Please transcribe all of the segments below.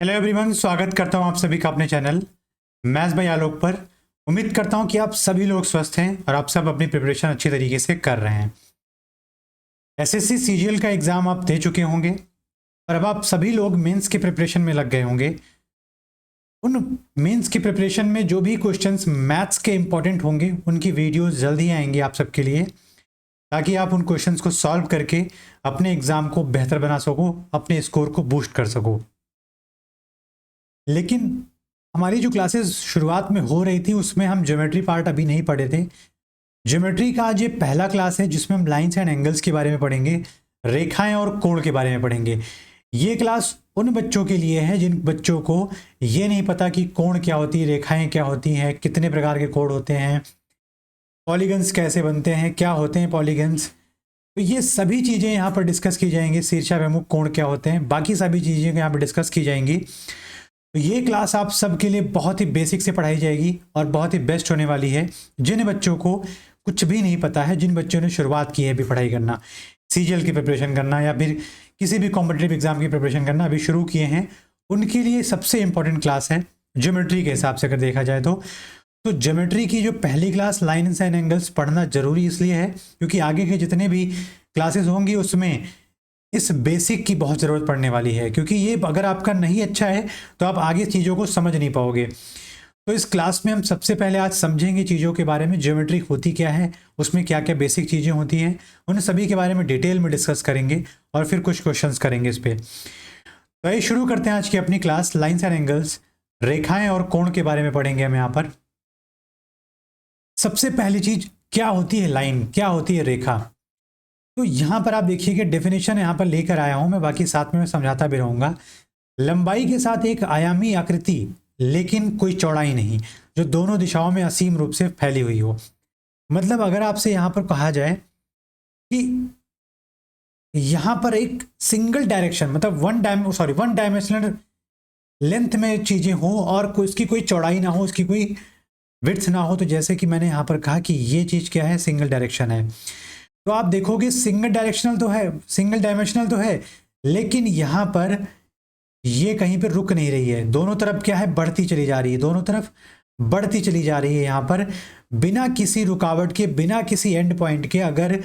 Hello everyone, स्वागत करता हूं आप सभी का अपने चैनल मैथ्स बाय आलोक पर। उम्मीद करता हूं कि आप सभी लोग स्वस्थ हैं और आप सब अपनी प्रिपरेशन अच्छी तरीके से कर रहे हैं। एसएससी सीजीएल का एग्ज़ाम आप दे चुके होंगे और अब आप सभी लोग मेंस की प्रिपरेशन में लग गए होंगे। उन मेंस की प्रिपरेशन में जो भी क्वेश्चंस मैथ्स के इंपॉर्टेंट होंगे उनकी वीडियोस जल्दी आएंगी आप सबके लिए, ताकि आप उन क्वेश्चंस को सॉल्व करके अपने एग्ज़ाम को बेहतर बना सको, अपने स्कोर को बूस्ट कर सको। लेकिन हमारी जो क्लासेस शुरुआत में हो रही थी उसमें हम ज्योमेट्री पार्ट अभी नहीं पढ़े थे। ज्योमेट्री का आज ये पहला क्लास है जिसमें हम लाइंस एंड एंगल्स के बारे में पढ़ेंगे, रेखाएं और कोण के बारे में पढ़ेंगे। ये क्लास उन बच्चों के लिए है जिन बच्चों को ये नहीं पता कि कोण क्या होती है, रेखाएं क्या होती हैं, कितने प्रकार के कोण होते हैं, पॉलीगन्स कैसे बनते हैं, क्या होते हैं पॉलीगन्स। तो ये सभी चीज़ें यहाँ पर डिस्कस की जाएंगी। तिरछाभिमुख कोण क्या होते हैं, बाकी सभी चीज़ें यहाँ पर डिस्कस की जाएंगी। तो ये क्लास आप सबके लिए बहुत ही बेसिक से पढ़ाई जाएगी और बहुत ही बेस्ट होने वाली है। जिन बच्चों को कुछ भी नहीं पता है, जिन बच्चों ने शुरुआत की है अभी पढ़ाई करना, सीजीएल की प्रिपरेशन करना या फिर किसी भी कॉम्पिटिटिव एग्जाम की प्रिपरेशन करना अभी शुरू किए हैं, उनके लिए सबसे इंपॉर्टेंट क्लास है ज्योमेट्री के हिसाब से अगर देखा जाए तो ज्योमेट्री की जो पहली क्लास लाइन्स एंड एंगल्स पढ़ना जरूरी इसलिए है क्योंकि आगे के जितने भी क्लासेस होंगी उसमें इस बेसिक की बहुत ज़रूरत पड़ने वाली है, क्योंकि ये अगर आपका नहीं अच्छा है तो आप आगे चीज़ों को समझ नहीं पाओगे। तो इस क्लास में हम सबसे पहले आज समझेंगे चीज़ों के बारे में, ज्योमेट्री होती क्या है, उसमें क्या क्या बेसिक चीज़ें होती हैं, उन सभी के बारे में डिटेल में डिस्कस करेंगे और फिर कुछ क्वेश्चंस करेंगे इस पर। तो ये शुरू करते हैं आज की अपनी क्लास। लाइन्स एंड एंगल्स, रेखाएं और कोण के बारे में पढ़ेंगे हम यहाँ पर। सबसे पहली चीज, क्या होती है लाइन, क्या होती है रेखा। तो यहां पर आप देखिए कि डेफिनेशन यहां पर लेकर आया हूं मैं, बाकी साथ में मैं समझाता भी रहूंगा। लंबाई के साथ एक आयामी आकृति लेकिन कोई चौड़ाई नहीं, जो दोनों दिशाओं में असीम रूप से फैली हुई हो। मतलब अगर आपसे यहां पर कहा जाए कि यहां पर एक सिंगल डायरेक्शन, मतलब वन डायमेंशनल लेंथ में चीजें हो और उसकी कोई चौड़ाई ना हो, उसकी कोई विड्थ ना हो, तो जैसे कि मैंने यहां पर कहा कि ये चीज क्या है, सिंगल डायरेक्शन है। तो आप देखोगे सिंगल डायरेक्शनल तो है, सिंगल डायमेंशनल तो है, लेकिन यहां पर ये कहीं पर रुक नहीं रही है, दोनों तरफ क्या है, बढ़ती चली जा रही है, दोनों तरफ बढ़ती चली जा रही है। यहां पर बिना किसी रुकावट के, बिना किसी एंड पॉइंट के, अगर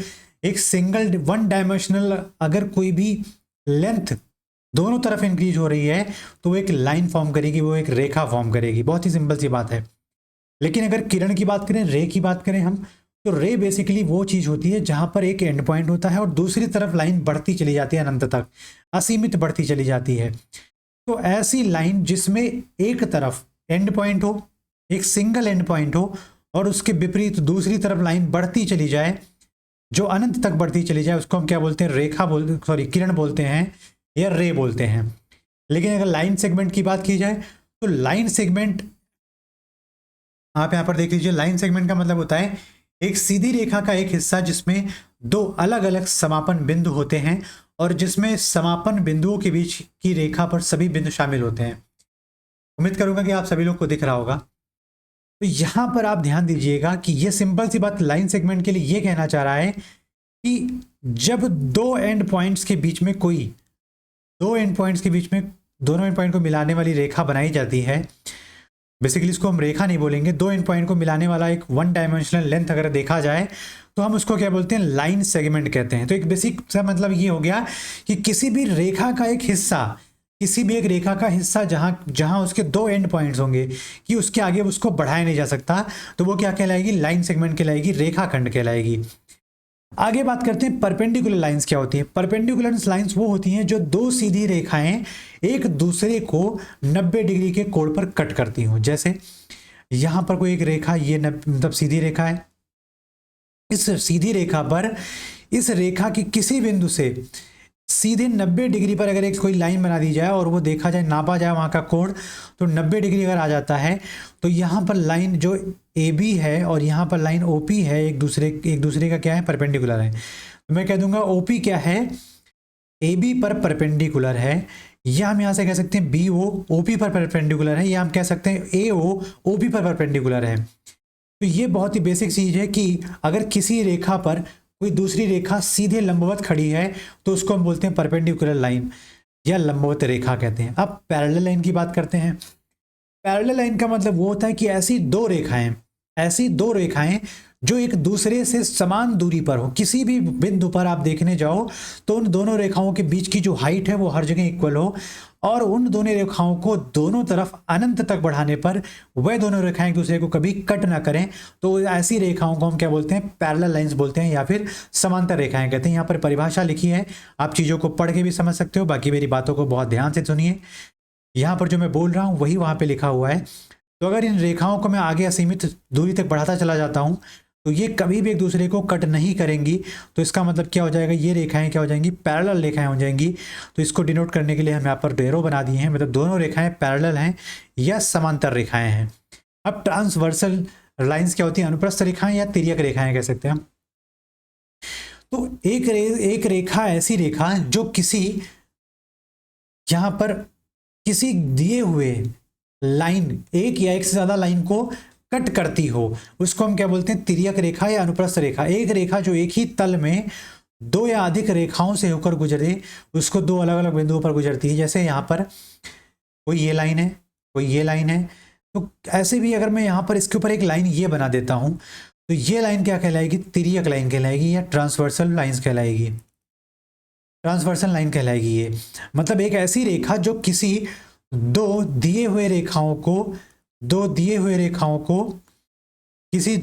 एक सिंगल वन डायमेंशनल अगर कोई भी लेंथ दोनों तरफ इंक्रीज हो रही है तो वो एक लाइन फॉर्म करेगी, वो एक रेखा फॉर्म करेगी। बहुत ही सिंपल सी बात है। लेकिन अगर किरण की बात करें, रे की बात करें हम, तो रे बेसिकली वो चीज होती है जहां पर एक एंड पॉइंट होता है और दूसरी तरफ लाइन बढ़ती चली जाती है, अनंत तक असीमित बढ़ती चली जाती है। तो ऐसी लाइन जिसमें एक तरफ एंड पॉइंट हो, एक सिंगल एंड पॉइंट हो, और उसके विपरीत दूसरी तरफ लाइन बढ़ती चली जाए, जो अनंत तक बढ़ती चली जाए, उसको हम क्या बोलते हैं, रेखा बोलते, सॉरी किरण बोलते हैं या रे बोलते हैं। लेकिन अगर लाइन सेगमेंट की बात की जाए तो लाइन सेगमेंट, आप यहां पर देख लीजिए, लाइन सेगमेंट का मतलब होता है एक सीधी रेखा का एक हिस्सा जिसमें दो अलग अलग समापन बिंदु होते हैं और जिसमें समापन बिंदुओं के बीच की रेखा पर सभी बिंदु शामिल होते हैं। उम्मीद करूंगा कि आप सभी लोग को दिख रहा होगा। तो यहां पर आप ध्यान दीजिएगा कि ये सिंपल सी बात लाइन सेगमेंट के लिए ये कहना चाह रहा है कि जब दो एंड पॉइंट्स के बीच में कोई, दो एंड पॉइंट्स के बीच में दोनों एंड पॉइंट को मिलाने वाली रेखा बनाई जाती है, बेसिकली इसको हम रेखा नहीं बोलेंगे, दो एंड पॉइंट को मिलाने वाला एक वन डायमेंशनल लेंथ अगर देखा जाए तो हम उसको क्या बोलते हैं, लाइन सेगमेंट कहते हैं। तो एक बेसिक सा मतलब ये हो गया कि किसी भी रेखा का एक हिस्सा, किसी भी एक रेखा का हिस्सा जहां जहां उसके दो एंड पॉइंट्स होंगे कि उसके आगे उसको बढ़ाया नहीं जा सकता, तो वो क्या कहलाएगी, लाइन सेगमेंट कहलाएगी, रेखा खंड कहलाएगी। आगे बात करते हैं परपेंडिकुलर लाइंस क्या होती है। परपेंडिकुलर लाइंस वो होती हैं जो दो सीधी रेखाएं एक दूसरे को 90 डिग्री के कोण पर कट करती हों। जैसे यहां पर कोई एक रेखा, ये मतलब सीधी रेखा है, इस सीधी रेखा पर इस रेखा के किसी बिंदु से सीधे 90 डिग्री पर अगर एक कोई लाइन बना दी जाए और वो देखा जाए, नापा जाए वहां का कोण, तो 90 डिग्री अगर आ जाता है तो यहाँ पर लाइन जो ए बी है और यहाँ पर लाइन ओ पी है, एक दूसरे का क्या है, परपेंडिकुलर है। तो मैं कह दूंगा ओ पी क्या है, ए बी पर परपेंडिकुलर है, या हम यहाँ से कह सकते हैं बी ओ पी पर परपेंडिकुलर है, या हम कह सकते हैं ए ओ पी पर परपेंडिकुलर है। तो ये बहुत ही बेसिक चीज है कि अगर किसी रेखा पर कोई दूसरी रेखा सीधे लंबवत खड़ी है तो उसको हम बोलते हैं परपेंडिकुलर लाइन। या लंबवत रेखा कहते हैं। अब पैरेलल लाइन की बात करते हैं। पैरेलल लाइन का मतलब वो होता है कि ऐसी दो रेखाएं जो एक दूसरे से समान दूरी पर हो। किसी भी बिंदु पर आप देखने जाओ तो उन दोनों रेखाओं के बीच की जो हाइट है वो हर जगह इक्वल हो, और उन दोनों रेखाओं को दोनों तरफ अनंत तक बढ़ाने पर वह दोनों रेखाएं एक दूसरे को कभी कट ना करें, तो ऐसी रेखाओं को हम क्या बोलते हैं? पैरेलल लाइंस बोलते हैं, या फिर समांतर रेखाएं कहते हैं। यहाँ पर परिभाषा लिखी है, आप चीज़ों को पढ़ के भी समझ सकते हो, बाकी मेरी बातों को बहुत ध्यान से सुनिए। यहाँ पर जो मैं बोल रहा हूँ वही वहाँ पे लिखा हुआ है। तो अगर इन रेखाओं को मैं आगे असीमित दूरी तक बढ़ाता चला जाता हूँ तो ये कभी भी एक दूसरे को कट नहीं करेंगी। तो इसका मतलब क्या हो जाएगा? ये रेखाएं क्या हो जाएंगी? पैरेलल रेखाएं हो जाएंगी। तो इसको डिनोट करने के लिए हम यहाँ पर एरो बना दिए हैं, मतलब दोनों रेखाएं पैरेलल हैं या समांतर रेखाएं हैं। अब ट्रांसवर्सल लाइंस क्या होती हैं? अनुप्रस्थ रेखाएं या तिर्यक रेखाएं कह सकते हैं हम। तो एक रेखा ऐसी रेखा जो किसी यहाँ पर किसी दिए हुए लाइन, एक या एक से ज्यादा लाइन को कट करती हो, उसको हम क्या बोलते हैं? तिर्यक रेखा या अनुप्रस्थ रेखा। एक रेखा जो एक ही तल में दो या अधिक रेखाओं से होकर गुजरे, उसको दो अलग अलग बिंदुओं पर गुजरती है। जैसे यहाँ पर कोई ये लाइन है, कोई ये लाइन है, तो ऐसे भी अगर मैं यहाँ पर इसके ऊपर एक लाइन ये बना देता हूँ तो ये लाइन क्या कहलाएगी? तिर्यक लाइन कहलाएगी या ट्रांसवर्सल लाइंस कहलाएगी। ट्रांसवर्सल लाइन कहलाएगी ये। मतलब एक ऐसी रेखा जो किसी दो दिए हुए रेखाओं को किसी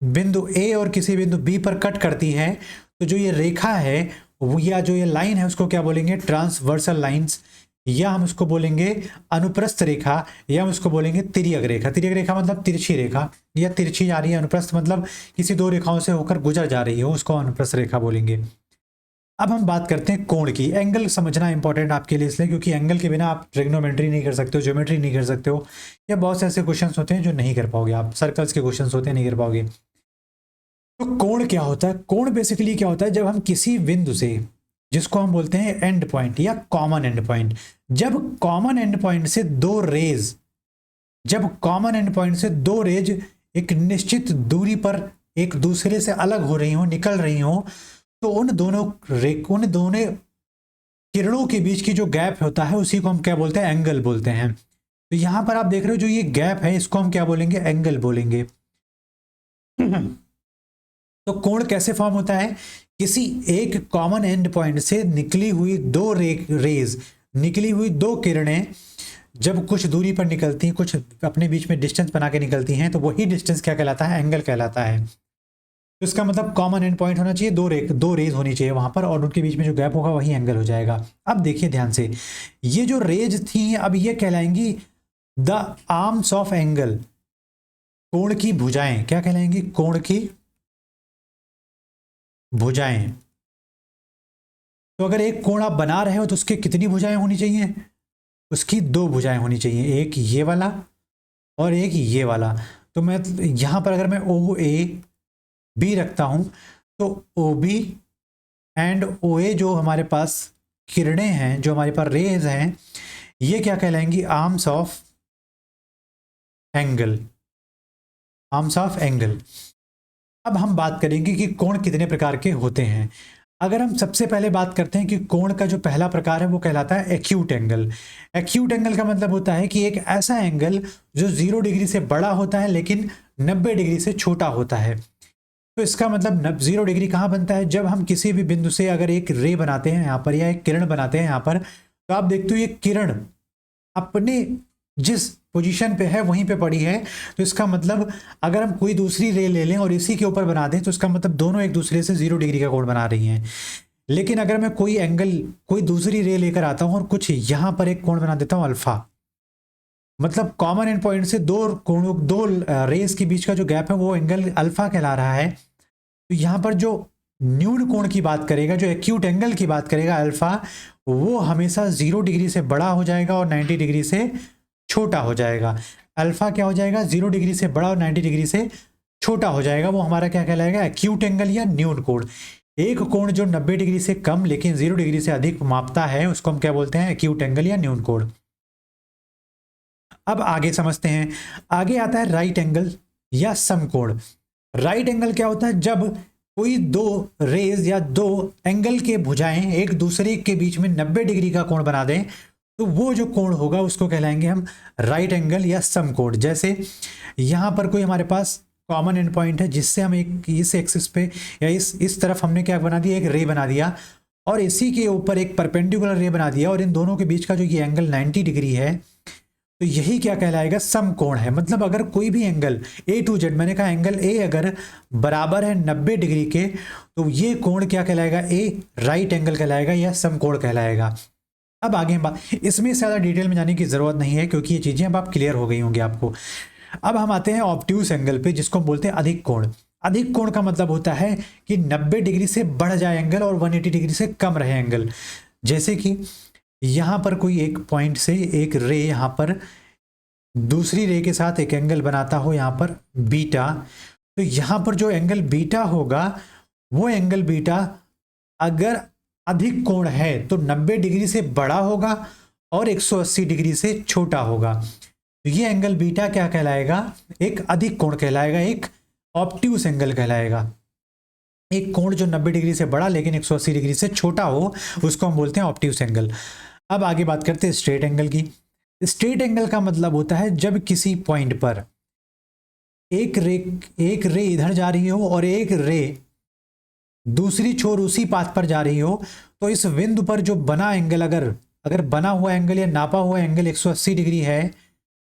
बिंदु ए और किसी बिंदु बी पर कट करती है। तो जो ये रेखा है वो, या जो ये लाइन है, उसको क्या बोलेंगे? ट्रांसवर्सल लाइंस, या हम उसको बोलेंगे अनुप्रस्थ रेखा, या हम उसको बोलेंगे तिर्यक रेखा। तिर्यक रेखा मतलब तिरछी रेखा, या तिरछी जा रही है। अनुप्रस्थ मतलब किसी दो रेखाओं से होकर गुजर जा रही हो, उसको अनुप्रस्थ रेखा बोलेंगे। अब हम बात करते हैं कोण की। एंगल समझना इंपॉर्टेंट आपके लिए इसलिए क्योंकि एंगल के बिना आप ट्रिग्नोमेट्री नहीं कर सकते हो, ज्योमेट्री नहीं कर सकते हो, या बहुत से ऐसे क्वेश्चंस होते हैं जो नहीं कर पाओगे आप। सर्कल्स के क्वेश्चंस होते हैं, नहीं कर पाओगे। तो कोण क्या होता है? कोण बेसिकली क्या होता है? जब हम किसी बिंदु से, जिसको हम बोलते हैं एंड पॉइंट या कॉमन एंड पॉइंट, जब कॉमन एंड पॉइंट से दो रेज एक निश्चित दूरी पर एक दूसरे से अलग हो रही हो, निकल रही हो, तो उन दोनों किरणों के बीच की जो गैप होता है उसी को हम क्या बोलते हैं? एंगल बोलते हैं। तो यहां पर आप देख रहे हो जो ये गैप है, इसको हम क्या बोलेंगे? एंगल बोलेंगे। तो कोण कैसे फॉर्म होता है? किसी एक कॉमन एंड पॉइंट से निकली हुई दो किरणें जब कुछ दूरी पर निकलती हैं, कुछ अपने बीच में डिस्टेंस बना के निकलती हैं, तो वही डिस्टेंस क्या कहलाता है? एंगल कहलाता है। तो इसका मतलब कॉमन एंड पॉइंट होना चाहिए, दो रेज होनी चाहिए वहां पर, और उनके बीच में जो गैप होगा वही एंगल हो जाएगा। अब देखिए ध्यान से, ये जो रेज थी अब ये कहलाएंगी द आर्म्स ऑफ एंगल, कोण की भुजाएं। क्या कहलाएंगी? कोण की भुजाएं। तो अगर एक कोण आप बना रहे हो तो उसके कितनी भुजाएं होनी चाहिए? उसकी दो भुजाएं होनी चाहिए, एक ये वाला और एक ये वाला। तो मैं यहां पर अगर मैं ओ ए बी रखता हूं तो ओ बी एंड ओ ए जो हमारे पास किरणें हैं, जो हमारे पास रेज हैं, ये क्या कहलाएंगी? Arms of angle. Arms of angle. अब हम बात करेंगे कि कोण कितने प्रकार के होते हैं। अगर हम सबसे पहले बात करते हैं कि कोण का जो पहला प्रकार है वो कहलाता है एक्यूट एंगल। एक्यूट एंगल का मतलब होता है कि एक ऐसा एंगल जो 0 डिग्री से बड़ा होता है लेकिन 90 डिग्री से छोटा होता है। तो इसका मतलब 0 डिग्री कहाँ बनता है? जब हम किसी भी बिंदु से अगर एक रे बनाते हैं यहाँ पर, या एक किरण बनाते हैं यहाँ पर, तो आप देखते हो ये किरण अपने जिस पोजीशन पे है वहीं पे पड़ी है। तो इसका मतलब अगर हम कोई दूसरी रे ले लें और इसी के ऊपर बना दें तो इसका मतलब दोनों एक दूसरे से 0 डिग्री का कोण बना रही हैं। लेकिन अगर मैं कोई दूसरी रे लेकर आता हूं और कुछ यहां पर एक कोण बना देता हूं अल्फा, मतलब कॉमन एंड पॉइंट से दो रेस के बीच का जो गैप है वो एंगल अल्फा कहला रहा है। तो यहां पर जो न्यून कोण की बात करेगा, जो एक्यूट एंगल की बात करेगा अल्फा, वो हमेशा 0 डिग्री से बड़ा हो जाएगा और 90 डिग्री से छोटा हो जाएगा। अल्फा क्या हो जाएगा? 0 डिग्री से बड़ा और 90 डिग्री से छोटा हो जाएगा। वो हमारा क्या कहलाएगा? एक्यूट एंगल या न्यून कोण। एक कोण जो 90 डिग्री से कम लेकिन 0 डिग्री से अधिक मापता है उसको हम क्या बोलते हैं? एक्यूट एंगल या न्यून कोण। अब आगे समझते हैं। आगे आता है राइट एंगल या समकोण। राइट एंगल क्या होता है? जब कोई दो रेज या दो एंगल के भुजाएं एक दूसरे के बीच में 90 डिग्री का कोण बना दें, तो वो जो कोण होगा उसको कहलाएंगे हम राइट एंगल या समकोण। जैसे यहाँ पर कोई हमारे पास कॉमन एंड पॉइंट है जिससे हम एक इस एक्सिस पे या इस तरफ हमने क्या बना दिया, एक रे बना दिया, और इसी के ऊपर एक परपेंडिकुलर रे बना दिया, और इन दोनों के बीच का जो ये एंगल 90 डिग्री है, तो यही क्या कहलाएगा, समकोण है। मतलब अगर कोई भी एंगल ए टू जेड, मैंने कहा एंगल ए अगर बराबर है 90 डिग्री के, तो ये कोण क्या कहलाएगा, ए राइट एंगल कहलाएगा या समकोण कहलाएगा। अब आगे हम इसमें ज़्यादा डिटेल में जाने की ज़रूरत नहीं है क्योंकि ये चीज़ें अब आप क्लियर हो गई होंगी आपको। अब हम आते हैं ऑब्ट्यूस एंगल पे, जिसको हम बोलते हैं अधिक कोण। अधिक कोण का मतलब होता है कि 90 डिग्री से बढ़ जाए एंगल और 180 डिग्री से कम रहे एंगल। जैसे कि यहाँ पर कोई एक पॉइंट से एक रे यहाँ पर दूसरी रे के साथ एक एंगल बनाता हो यहाँ पर बीटा, तो यहाँ पर जो एंगल बीटा होगा वो एंगल बीटा अगर अधिक कोण है तो 90 डिग्री से बड़ा होगा और 180 डिग्री से छोटा होगा। तो ये एंगल बीटा क्या कहलाएगा, एक अधिक कोण कहलाएगा, एक ऑब्ट्यूस एंगल कहलाएगा। एक कोण जो 90 डिग्री से बड़ा लेकिन 180 डिग्री से छोटा हो उसको हम बोलते हैं ऑब्ट्यूस एंगल। अब आगे बात करते हैं स्ट्रेट एंगल की। स्ट्रेट एंगल का मतलब होता है जब किसी पॉइंट पर एक रे इधर जा रही हो और एक रे दूसरी छोर उसी पाथ पर जा रही हो, तो इस बिंदु पर जो बना एंगल अगर बना हुआ एंगल या नापा हुआ एंगल 180 डिग्री है,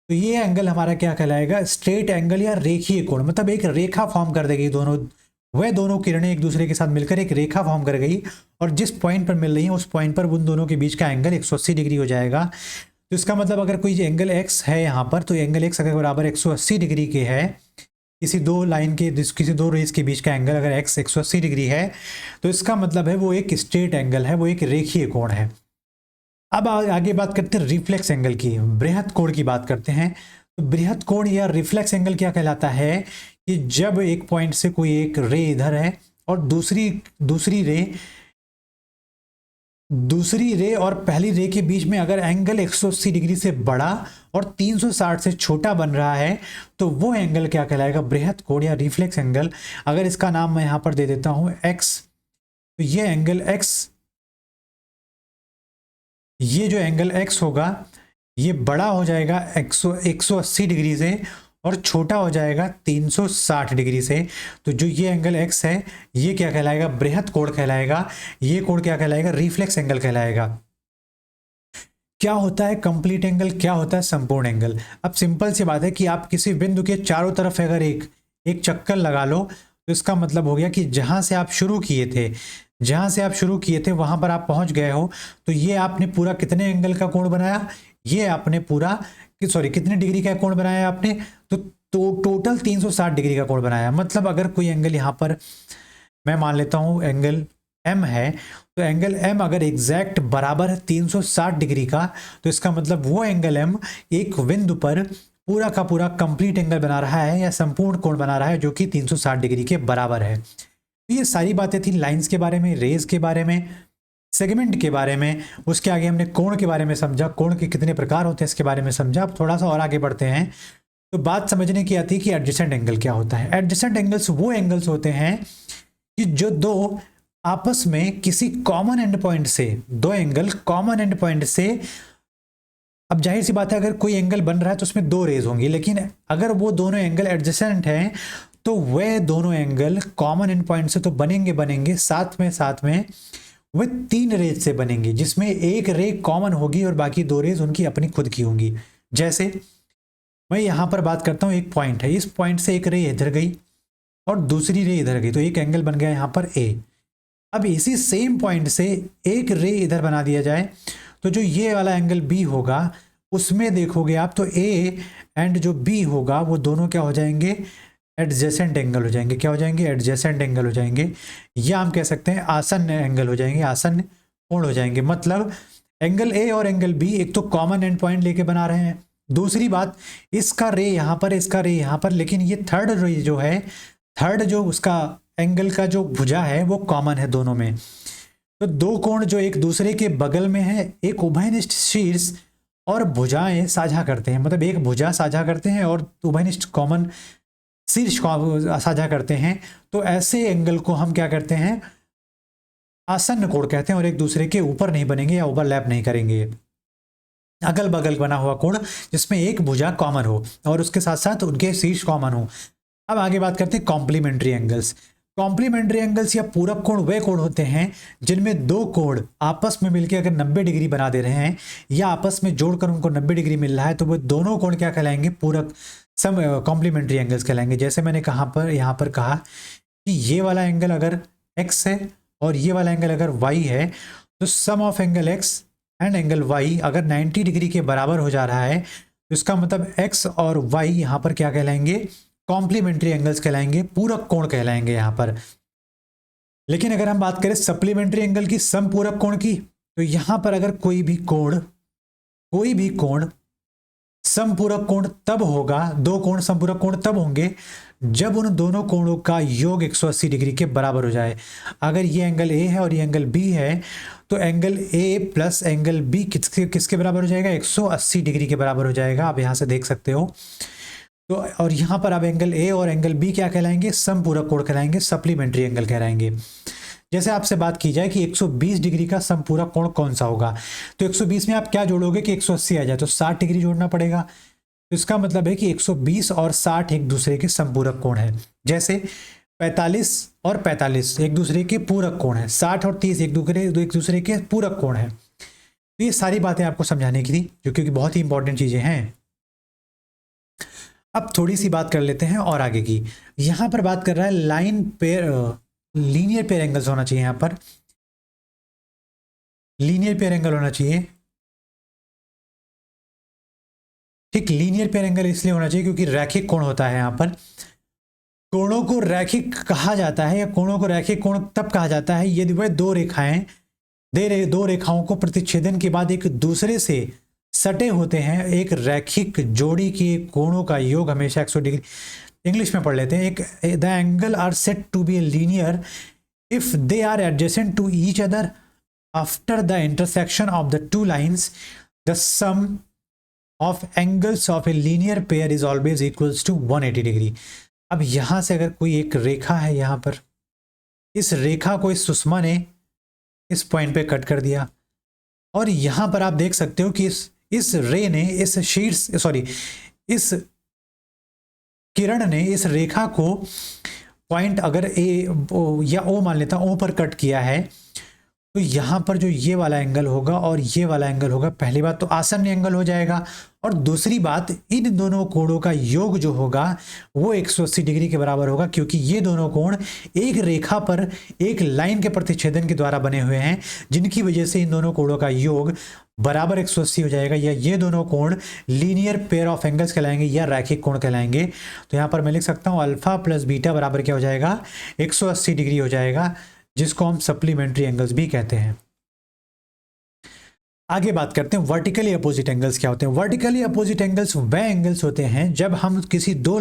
तो ये एंगल हमारा क्या कहलाएगा, स्ट्रेट एंगल या रेखीय कोण। मतलब एक रेखा फॉर्म कर देगी, दोनों किरणें एक दूसरे के साथ मिलकर एक रेखा फॉर्म कर गई, और जिस पॉइंट पर मिल रही है उस पॉइंट पर उन दोनों के बीच का एंगल 180 डिग्री हो जाएगा। तो इसका मतलब अगर कोई एंगल x है यहाँ पर, तो एंगल x अगर बराबर 180 डिग्री के है, किसी दो रेस के बीच का एंगल अगर x 180 डिग्री है, तो इसका मतलब है वो एक स्ट्रेट एंगल है, वो एक रेखीय कोण है। अब आगे बात करते हैं रिफ्लेक्स एंगल की, बृहत कोण की बात करते हैं। तो बृहत कोण या रिफ्लेक्स एंगल क्या कहलाता है कि जब एक पॉइंट से कोई एक रे इधर है और दूसरी रे और पहली रे के बीच में अगर एंगल 180 डिग्री से बड़ा और 360 से छोटा बन रहा है, तो वो एंगल क्या कहलाएगा, बृहत कोण या रिफ्लेक्स एंगल। अगर इसका नाम मैं यहां पर दे देता हूं x, तो ये एंगल x, ये जो एंगल x होगा ये बड़ा हो जाएगा 180 डिग्री से और छोटा हो जाएगा 360 डिग्री से। तो जो ये एंगल x है ये क्या कहलाएगा, बृहत कोण कहलाएगा। ये कोण क्या कहलाएगा, रिफ्लेक्स एंगल कहलाएगा। क्या होता है कंप्लीट एंगल, क्या होता है संपूर्ण एंगल। अब सिंपल सी बात है कि आप किसी बिंदु के चारों तरफ अगर एक चक्कर लगा लो, तो इसका मतलब हो गया कि जहां से आप शुरू किए थे वहां पर आप पहुंच गए हो। तो ये आपने पूरा कितने एंगल का कोण बनाया, ये आपने पूरा कितने डिग्री का कोण बनाया आपने, तो टोटल 360 डिग्री का कोण बनाया। मतलब अगर कोई एंगल यहाँ पर मैं मान लेता हूँ एंगल m है, तो एंगल m अगर एग्जैक्ट बराबर है 360 डिग्री का, तो इसका मतलब वो एंगल m एक बिंदु पर पूरा का पूरा कंप्लीट एंगल बना रहा है या संपूर्ण कोण बना रहा है जो कि 360 डिग्री के बराबर है। तो ये सारी बातें थी लाइंस के बारे में, रेज के बारे में, सेगमेंट के बारे में। उसके आगे हमने कोण के बारे में समझा, कोण के कितने प्रकार होते हैं इसके बारे में समझा। अब थोड़ा सा और आगे बढ़ते हैं तो बात समझने की आती है कि एडजेसेंट एंगल क्या होता है। एडजेसेंट एंगल्स वो एंगल्स होते हैं कि जो दो आपस में किसी कॉमन एंड पॉइंट से, दो एंगल कॉमन एंड पॉइंट से, अब जाहिर सी बात है अगर कोई एंगल बन रहा है तो उसमें दो रेज होंगी, लेकिन अगर वो दोनों एंगल एडजेसेंट हैं तो वह दोनों एंगल कॉमन एंड पॉइंट से तो बनेंगे, साथ में वे 3 रेज से बनेंगे, जिसमें एक रे कॉमन होगी और बाकी 2 रेज उनकी अपनी खुद की होंगी। जैसे मैं यहाँ पर बात करता हूँ, एक पॉइंट है, इस पॉइंट से एक रे इधर गई और दूसरी रे इधर गई, तो एक एंगल बन गया यहाँ पर A। अब इसी सेम पॉइंट से एक रे इधर बना दिया जाए, तो जो ये वाला एंगल B होगा उसमें देखोगे आप तो A एंड जो B होगा वो दोनों क्या हो जाएंगे, एडजेसेंट एंगल हो जाएंगे। क्या हो जाएंगे, एडजेसेंट एंगल हो जाएंगे, या हम कह सकते हैं आसन्न एंगल हो जाएंगे, आसन्न कोण हो जाएंगे। मतलब एंगल ए और एंगल बी एक तो कॉमन एंड पॉइंट लेके बना रहे हैं, दूसरी बात इसका रे यहाँ पर, इसका रे यहाँ पर, लेकिन ये थर्ड रे जो है, थर्ड जो उसका एंगल का जो भुजा है वो कॉमन है दोनों में। तो दो कोण जो एक दूसरे के बगल में है, एक उभयनिष्ठ शीर्ष और भुजाएं साझा करते हैं, मतलब एक भुजा साझा करते हैं और उभयनिष्ठ कॉमन शीर्ष को साझा करते हैं, तो ऐसे एंगल को हम क्या करते हैं, आसन्न कोण कहते हैं, और एक दूसरे के ऊपर नहीं बनेंगे या ओवरलैप नहीं करेंगे। अगल बगल बना हुआ कोण जिसमें एक भुजा कॉमन हो और उसके साथ साथ उनके शीर्ष कॉमन हो। अब आगे बात करते हैं कॉम्प्लीमेंट्री एंगल्स। कॉम्प्लीमेंट्री एंगल्स या पूरक कोण वे कोण होते हैं जिनमें दो कोण आपस में मिलकर अगर 90 डिग्री बना दे रहे हैं या आपस में जोड़कर उनको 90 डिग्री मिल रहा है, तो वो दोनों कोण क्या कहलाएंगे, पूरक कॉम्प्लीमेंट्री एंगल्स कहलाएंगे। जैसे मैंने यहाँ पर कहा कि ये वाला एंगल अगर x है और ये वाला एंगल अगर y है, तो sum of angle x and angle y अगर 90 डिग्री के बराबर हो जा रहा है, तो इसका मतलब x और y यहाँ पर क्या कहलाएंगे, कॉम्प्लीमेंट्री एंगल्स कहलाएंगे, पूरक कोण कहलाएंगे यहाँ पर। लेकिन अगर हम बात करें सप्लीमेंट्री एंगल की, समपूरक कोण की, तो यहाँ पर अगर कोई भी कोण समपूरक कोण तब होगा, दो कोण समपूरक कोण तब होंगे जब उन दोनों कोणों का योग 180 डिग्री के बराबर हो जाए। अगर ये एंगल ए है और ये एंगल बी है, तो angle A plus angle B किसके बराबर हो जाएगा, 180 डिग्री के बराबर हो जाएगा। आप यहां से देख सकते हो। तो और यहां पर अब एंगल ए और एंगल बी क्या कहलाएंगे, समपूरक कोण कहलाएंगे, सप्लीमेंट्री एंगल कहलाएंगे। जैसे आपसे बात की जाए कि 120 डिग्री का समपूरक कोण कौन सा होगा, तो 120 में आप क्या जोड़ोगे कि 180 आ जाए, तो 60 डिग्री जोड़ना पड़ेगा। तो इसका मतलब है कि 120 और 60 एक दूसरे के समपूरक कोण है। जैसे 45 और 45 एक दूसरे के पूरक कोण है, 60 और 30 एक दूसरे के पूरक कोण है। तो ये सारी बातें आपको समझाने की थी, जो क्योंकि बहुत ही इंपॉर्टेंट चीजें हैं। अब थोड़ी सी बात कर लेते हैं और आगे की। यहां पर बात कर रहा है लीनियर पेयर एंगल्स होना चाहिए। यहां पर लीनियर पेयर एंगल होना चाहिए, ठीक। लीनियर पेयर एंगल इसलिए होना चाहिए क्योंकि रैखिक कोण होता है। यहां पर कोणों को रैखिक कहा जाता है, या कोणों को रैखिक कोण तब कहा जाता है यदि वह दो रेखाओं को प्रतिच्छेदन के बाद एक दूसरे से सटे होते हैं। एक रैखिक जोड़ी के कोणों का योग हमेशा 180 डिग्री, इंग्लिश में पढ़ लेते हैं। एक the angle are set to be linear if they are adjacent to each other after the intersection of the two lines the sum of angles of a linear pair is always equals to 180 degree. अब यहां से अगर कोई एक रेखा है, यहां पर इस रेखा को इस सुषमा ने इस पॉइंट पे कट कर दिया, और यहां पर आप देख सकते हो कि इस रे ने इस किरण ने इस रेखा को पॉइंट अगर ए या ओ मान लेता हूं, ओ पर कट किया है, तो यहां पर जो ये वाला एंगल होगा और ये वाला एंगल होगा, पहली बात तो आसन्न एंगल हो जाएगा, और दूसरी बात इन दोनों कोणों का योग जो होगा वो 180 डिग्री के बराबर होगा, क्योंकि ये दोनों कोण एक रेखा पर एक लाइन के प्रतिच्छेदन के द्वारा बने हुए हैं, जिनकी वजह से इन दोनों कोणों का योग बराबर 180 हो जाएगा, या ये दोनों कोण लीनियर पेयर ऑफ एंगल्स कहलाएंगे या रैखिक कोण कहलाएंगे। तो यहां पर मैं लिख सकता हूं अल्फा प्लस बीटा बराबर क्या हो जाएगा, 180 डिग्री हो जाएगा, जिसको हम सप्लीमेंट्री एंगल्स भी कहते हैं। आगे बात करते हैं वर्टिकली अपोजिट एंगल्स क्या होते हैं। वर्टिकली अपोजिट एंगल्स वह एंगल्स होते हैं जब हम किसी दो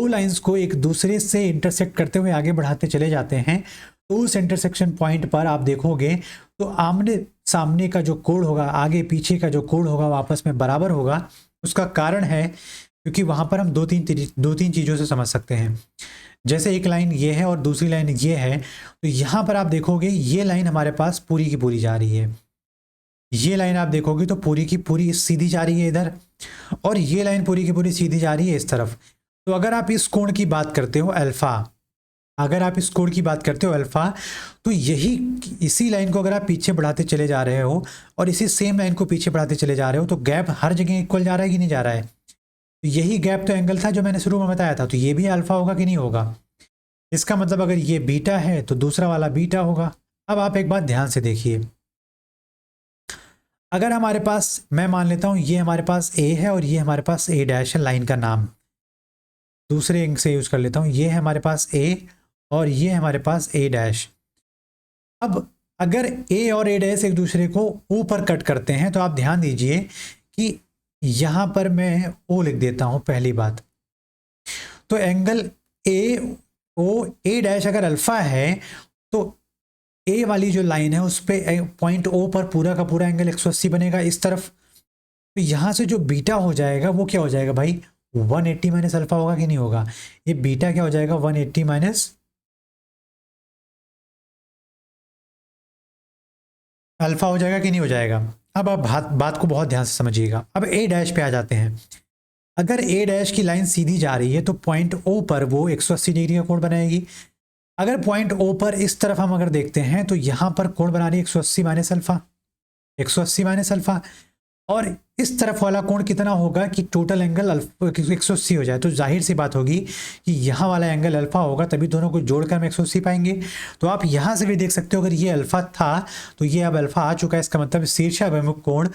लाइंस को एक दूसरे से इंटरसेक्ट करते हुए आगे बढ़ाते चले जाते हैं, तो उस इंटरसेक्शन पॉइंट पर आप देखोगे तो आमने सामने का जो कोण होगा, आगे पीछे का जो कोण होगा, वो आपस में बराबर होगा। उसका कारण है क्योंकि वहां पर हम दो तीन चीजों से समझ सकते हैं। जैसे एक लाइन ये है और दूसरी लाइन ये है, तो यहां पर आप देखोगे ये लाइन हमारे पास पूरी की पूरी जा रही है, ये लाइन आप देखोगे तो पूरी की पूरी सीधी जा रही है इधर, और ये लाइन पूरी की पूरी सीधी जा रही है इस तरफ। तो अगर आप इस कोण की बात करते हो अल्फा, तो इसी लाइन को अगर आप पीछे बढ़ाते चले जा रहे हो और इसी सेम लाइन को पीछे बढ़ाते चले जा रहे हो, तो गैप हर जगह इक्वल जा रहा है कि नहीं जा रहा है। तो यही गैप तो एंगल था जो मैंने शुरू में बताया था, तो ये भी अल्फा होगा कि नहीं होगा। इसका मतलब अगर ये बीटा है तो दूसरा वाला बीटा होगा। अब आप एक बात ध्यान से देखिए, अगर हमारे पास, मैं मान लेता हूं ये हमारे पास ए है और ये हमारे पास ए डैश है, लाइन का नाम दूसरे अंक से यूज कर लेता हूं, ये है हमारे पास ए और ये हमारे पास ए डैश। अब अगर ए और ए डैश एक दूसरे को ऊपर कट करते हैं, तो आप ध्यान दीजिए कि यहां पर मैं ओ लिख देता हूं पहली बात। तो एंगल ए डैश अगर अल्फा है, तो ए वाली जो लाइन है उस पे पॉइंट ओ पर पूरा का पूरा एंगल 180 बनेगा इस तरफ। तो यहां से जो बीटा हो जाएगा वो क्या हो जाएगा भाई, 180 माइनस अल्फा होगा कि नहीं होगा? ये बीटा क्या हो जाएगा? 180 माइनस अल्फा हो जाएगा कि नहीं हो जाएगा? अब आप बात को बहुत ध्यान से समझिएगा। अब ए डैश पे आ जाते हैं। अगर ए डैश की लाइन सीधी जा रही है तो पॉइंट ओ पर वो 180 डिग्री का कोण बनाएगी। अगर पॉइंट ओ पर इस तरफ हम अगर देखते हैं तो यहां पर कोण बना रही है 180 माइनस अल्फा, 180 माइनस अल्फा। और इस तरफ वाला कोण कितना होगा कि टोटल एंगल अल्फा 180 हो जाए, तो जाहिर सी बात होगी कि यहाँ वाला एंगल अल्फा होगा, तभी दोनों को जोड़कर हम 180 पाएंगे। तो आप यहाँ से भी देख सकते हो, अगर ये अल्फा था तो ये अब अल्फा आ चुका है, इसका मतलब शीर्षाभिमुख कोण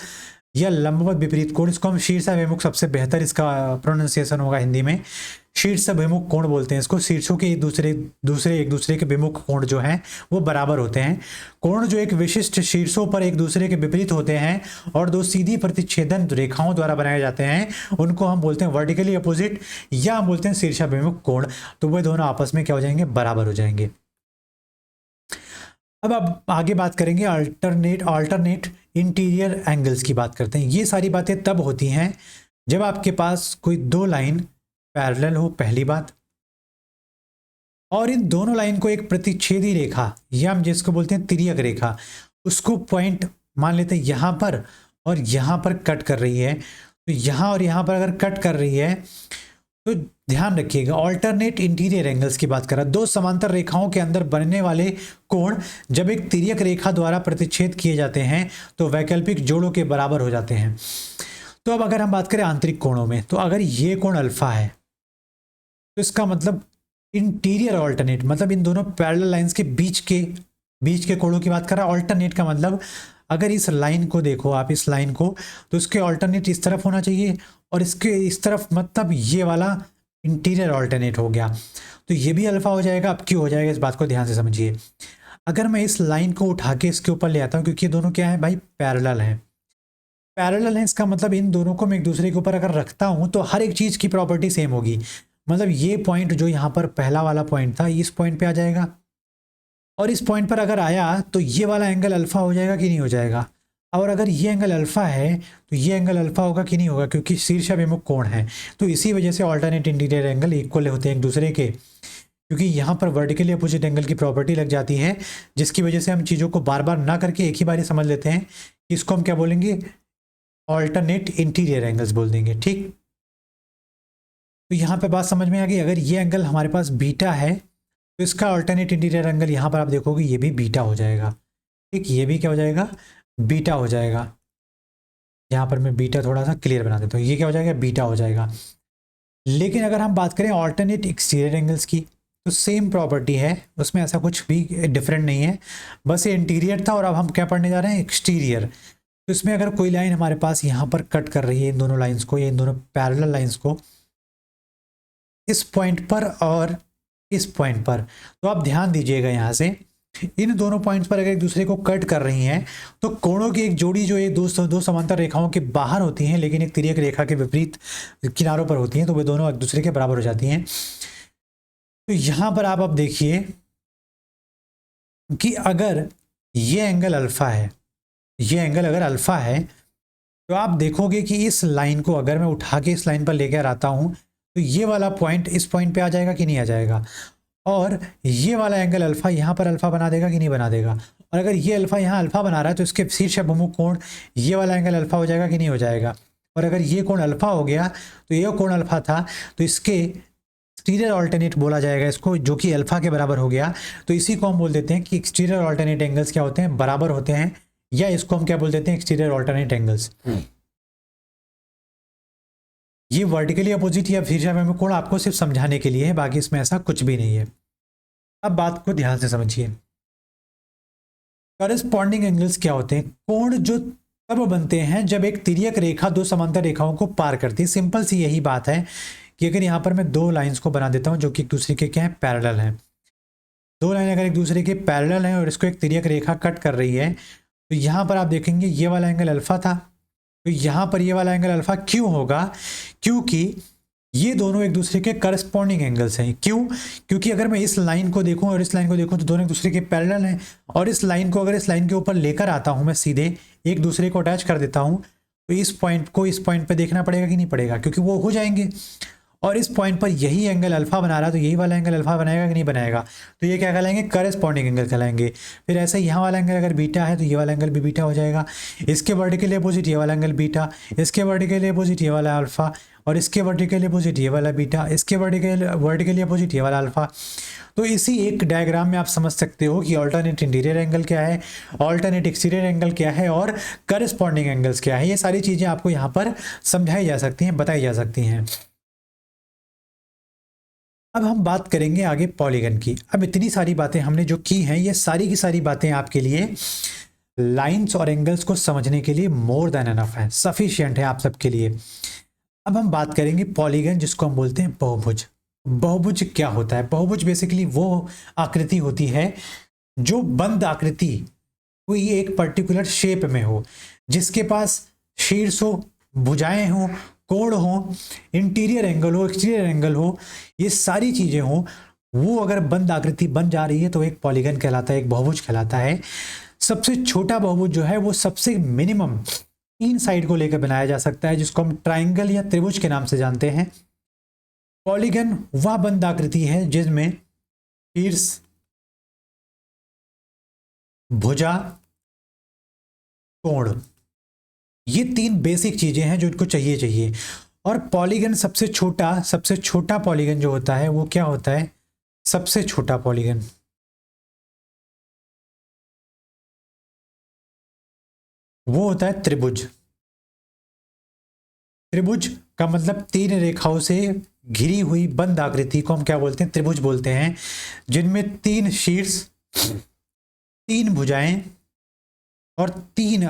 या लंबवत विपरीत कोण, इसको हम शीर्षाभिमुख, सबसे बेहतर इसका प्रोनाउंसिएशन होगा हिंदी में, शीर्षाभिमुख कोण बोलते हैं इसको। शीर्षों के एक दूसरे के विमुख कोण जो हैं वो बराबर होते हैं। कोण जो एक विशिष्ट शीर्षों पर एक दूसरे के विपरीत होते हैं और दो सीधी प्रतिच्छेदन रेखाओं द्वारा बनाए जाते हैं, उनको हम बोलते हैं वर्टिकली अपोजिट, या हम बोलते हैं शीर्षाभिमुख कोण। तो वे दोनों आपस में क्या हो जाएंगे? बराबर हो जाएंगे। अब आगे बात करेंगे अल्टरनेट इंटीरियर एंगल्स की बात करते हैं। ये सारी बातें तब होती हैं जब आपके पास कोई दो लाइन पैरेलल हो, पहली बात, और इन दोनों लाइन को एक प्रतिच्छेदी रेखा या हम जिसको बोलते हैं तिर्यक रेखा, उसको पॉइंट मान लेते हैं यहाँ पर और यहाँ पर कट कर रही है। तो यहाँ और यहाँ पर अगर कट कर रही है तो ध्यान रखिएगा, ऑल्टरनेट इंटीरियर एंगल्स की बात कर रहा है। दो समांतर रेखाओं के अंदर बनने वाले कोण जब एक तिर्यक रेखा द्वारा प्रतिच्छेद किए जाते हैं तो वैकल्पिक जोड़ों के बराबर हो जाते हैं। तो अब अगर हम बात करें आंतरिक कोणों में, तो अगर ये कोण अल्फा है तो इसका मतलब इंटीरियर ऑल्टरनेट, मतलब इन दोनों पैरेलल लाइंस के बीच के कोणों की बात कर रहा है। ऑल्टरनेट का मतलब अगर इस लाइन को देखो आप, इस लाइन को, तो इसके ऑल्टरनेट इस तरफ होना चाहिए और इसके इस तरफ, मतलब ये वाला इंटीरियर ऑल्टरनेट हो गया, तो ये भी अल्फा हो जाएगा। अब क्यों हो जाएगा इस बात को ध्यान से समझिए। अगर मैं इस लाइन को उठा के इसके ऊपर ले आता हूँ, क्योंकि ये दोनों क्या है भाई? पैरेलल हैं। पैरेलल है इसका मतलब इन दोनों को मैं एक दूसरे के ऊपर अगर रखता हूँ तो हर एक चीज़ की प्रॉपर्टी सेम होगी। मतलब ये पॉइंट जो यहाँ पर पहला वाला पॉइंट था, इस पॉइंट पे आ जाएगा, और इस पॉइंट पर अगर आया तो ये वाला एंगल अल्फा हो जाएगा कि नहीं हो जाएगा? और अगर ये एंगल अल्फा है तो ये एंगल अल्फा होगा कि नहीं होगा? क्योंकि शीर्षाभिमुख कोण है। तो इसी वजह से ऑल्टरनेट इंटीरियर एंगल इक्वल होते हैं एक दूसरे के, क्योंकि यहाँ पर वर्टिकली अपोजिट एंगल की प्रॉपर्टी लग जाती है, जिसकी वजह से हम चीज़ों को बार बार ना करके एक ही बार समझ लेते हैं। इसको हम क्या बोलेंगे? ऑल्टरनेट इंटीरियर एंगल्स बोल देंगे, ठीक। तो यहाँ पे बात समझ में आ गई। अगर ये एंगल हमारे पास बीटा है तो इसका ऑल्टरनेट इंटीरियर एंगल यहाँ पर आप देखोगे ये भी बीटा हो जाएगा, ठीक। ये भी क्या हो जाएगा? बीटा हो जाएगा। यहाँ पर मैं बीटा थोड़ा सा क्लियर बना देता हूँ, ये क्या हो जाएगा? बीटा हो जाएगा। लेकिन अगर हम बात करें ऑल्टरनेट एक्सटीरियर एंगल्स की तो सेम प्रॉपर्टी है, उसमें ऐसा कुछ भी डिफरेंट नहीं है, बस ये इंटीरियर था और अब हम क्या पढ़ने जा रहे हैं? एक्सटीरियर। तो इसमें अगर कोई लाइन हमारे पास यहाँ पर कट कर रही है इन दोनों लाइंस को, या इन दोनों पैरेलल लाइंस को, इस पॉइंट पर और इस पॉइंट पर, तो आप ध्यान दीजिएगा यहाँ से, इन दोनों पॉइंट्स पर अगर एक दूसरे को कट कर रही हैं तो कोणों की एक जोड़ी जो ये दो समांतर रेखाओं के बाहर होती हैं लेकिन एक तिर्यक रेखा के विपरीत किनारों पर होती हैं, तो वे दोनों एक दूसरे के बराबर हो जाती हैं। तो यहाँ पर आप अब देखिए कि अगर ये एंगल अल्फा है, ये एंगल अगर अल्फा है, तो आप देखोगे कि इस लाइन को अगर मैं उठा के इस लाइन पर लेकर आता हूँ तो ये वाला पॉइंट इस पॉइंट पे आ जाएगा कि नहीं आ जाएगा? और ये वाला एंगल अल्फा यहाँ पर अल्फा बना देगा कि नहीं बना देगा? और अगर ये अल्फा यहाँ अल्फा बना रहा है तो इसके शीर्षाभिमुख कोण ये वाला एंगल अल्फा हो जाएगा कि नहीं हो जाएगा? और अगर ये कोण अल्फा हो गया तो ये कोण अल्फा था तो इसके एक्सटीरियर ऑल्टरनेट बोला जाएगा इसको, जो कि अल्फा के बराबर हो गया। तो इसी को हम बोल देते हैं कि एक्सटीरियर ऑल्टरनेट एंगल्स क्या होते हैं? बराबर होते हैं, या इसको हम क्या बोल देते हैं? Exterior alternate angles. ये वर्टिकली अपोजिट या शीर्षाभिमुख कोण आपको सिर्फ समझाने के लिए है, बाकी इसमें ऐसा कुछ भी नहीं है। अब बात को ध्यान से समझिए, करस्पॉन्डिंग एंगल्स क्या होते हैं? कोण जो तब बनते हैं जब एक तिर्यक रेखा दो समांतर रेखाओं को पार करती है। सिंपल सी यही बात है कि अगर यहाँ पर मैं दो लाइंस को बना देता हूँ जो कि एक दूसरे के क्या है? पैरेलल हैं। दो लाइन अगर एक दूसरे के पैरेलल हैं और इसको एक तिर्यक रेखा कट कर रही है, तो यहाँ पर आप देखेंगे ये वाला एंगल अल्फा था, तो यहाँ पर ये वाला एंगल अल्फा क्यों होगा? क्योंकि ये दोनों एक दूसरे के करस्पॉन्डिंग एंगल्स हैं। क्यों? क्योंकि अगर मैं इस लाइन को देखूं और इस लाइन को देखूं तो दोनों एक दूसरे के पैरेलल हैं, और इस लाइन को अगर इस लाइन के ऊपर लेकर आता हूं मैं, सीधे एक दूसरे को अटैच कर देता हूं, तो इस पॉइंट को इस पॉइंट पे देखना पड़ेगा कि नहीं पड़ेगा, क्योंकि वो हो जाएंगे। और इस पॉइंट पर यही एंगल अल्फा बना रहा है, तो यही वाला एंगल अल्फा बनाएगा कि नहीं बनाएगा, तो ये क्या कहलाएंगे, करस्पॉन्डिंग एंगल कहलाएंगे। फिर ऐसे यहाँ वाला एंगल अगर बीटा है तो ये वाला एंगल भी बीटा हो जाएगा। इसके वर्टिकल अपोजिट ये वाला एंगल बीटा, इसके वर्टिकल अपोजिट ये वाला अल्फा, और इसके वर्टिकल अपोजिट ये वाला बीटा, इसके वर्टिकली अपोजिट ये वाला अल्फा। तो इसी एक डायग्राम में आप समझ सकते हो कि ऑल्टरनेट इंटीरियर एंगल क्या है, ऑल्टरनेट एक्सटीरियर एंगल क्या है, और करस्पॉन्डिंग एंगल्स क्या है। ये सारी चीज़ें आपको यहाँ पर समझाई जा सकती हैं, बताई जा सकती हैं। अब हम बात करेंगे आगे पॉलीगन की। अब इतनी सारी बातें हमने जो की हैं, ये सारी की सारी बातें आपके लिए लाइंस और एंगल्स को समझने के लिए मोर देन एनफ है, सफिशिएंट है आप सबके लिए। अब हम बात करेंगे पॉलीगन, जिसको हम बोलते हैं बहुभुज। बहुभुज क्या होता है? बहुभुज बेसिकली वो आकृति होती है जो बंद आकृति कोई एक पर्टिकुलर शेप में हो, जिसके पास शीर्ष हो, भुजाएं हो, कोण हो, इंटीरियर एंगल हो, एक्सटीरियर एंगल हो, ये सारी चीजें हो। वो अगर बंद आकृति बन जा रही है तो एक पॉलीगन कहलाता है, एक बहुभुज कहलाता है। सबसे छोटा बहुभुज जो है वो सबसे मिनिमम 3 साइड को लेकर बनाया जा सकता है, जिसको हम ट्राइंगल या त्रिभुज के नाम से जानते हैं। पॉलीगन वह बंद आकृति है जिसमें शीर्ष, भुजा, कोण, ये 3 बेसिक चीजें हैं जो इनको चाहिए। और पॉलीगन सबसे छोटा पॉलीगन जो होता है वो क्या होता है? सबसे छोटा पॉलीगन वो होता है त्रिभुज। त्रिभुज का मतलब 3 रेखाओं से घिरी हुई बंद आकृति को हम क्या बोलते हैं? त्रिभुज बोलते हैं, जिनमें 3 शीर्ष, 3 भुजाएं और 3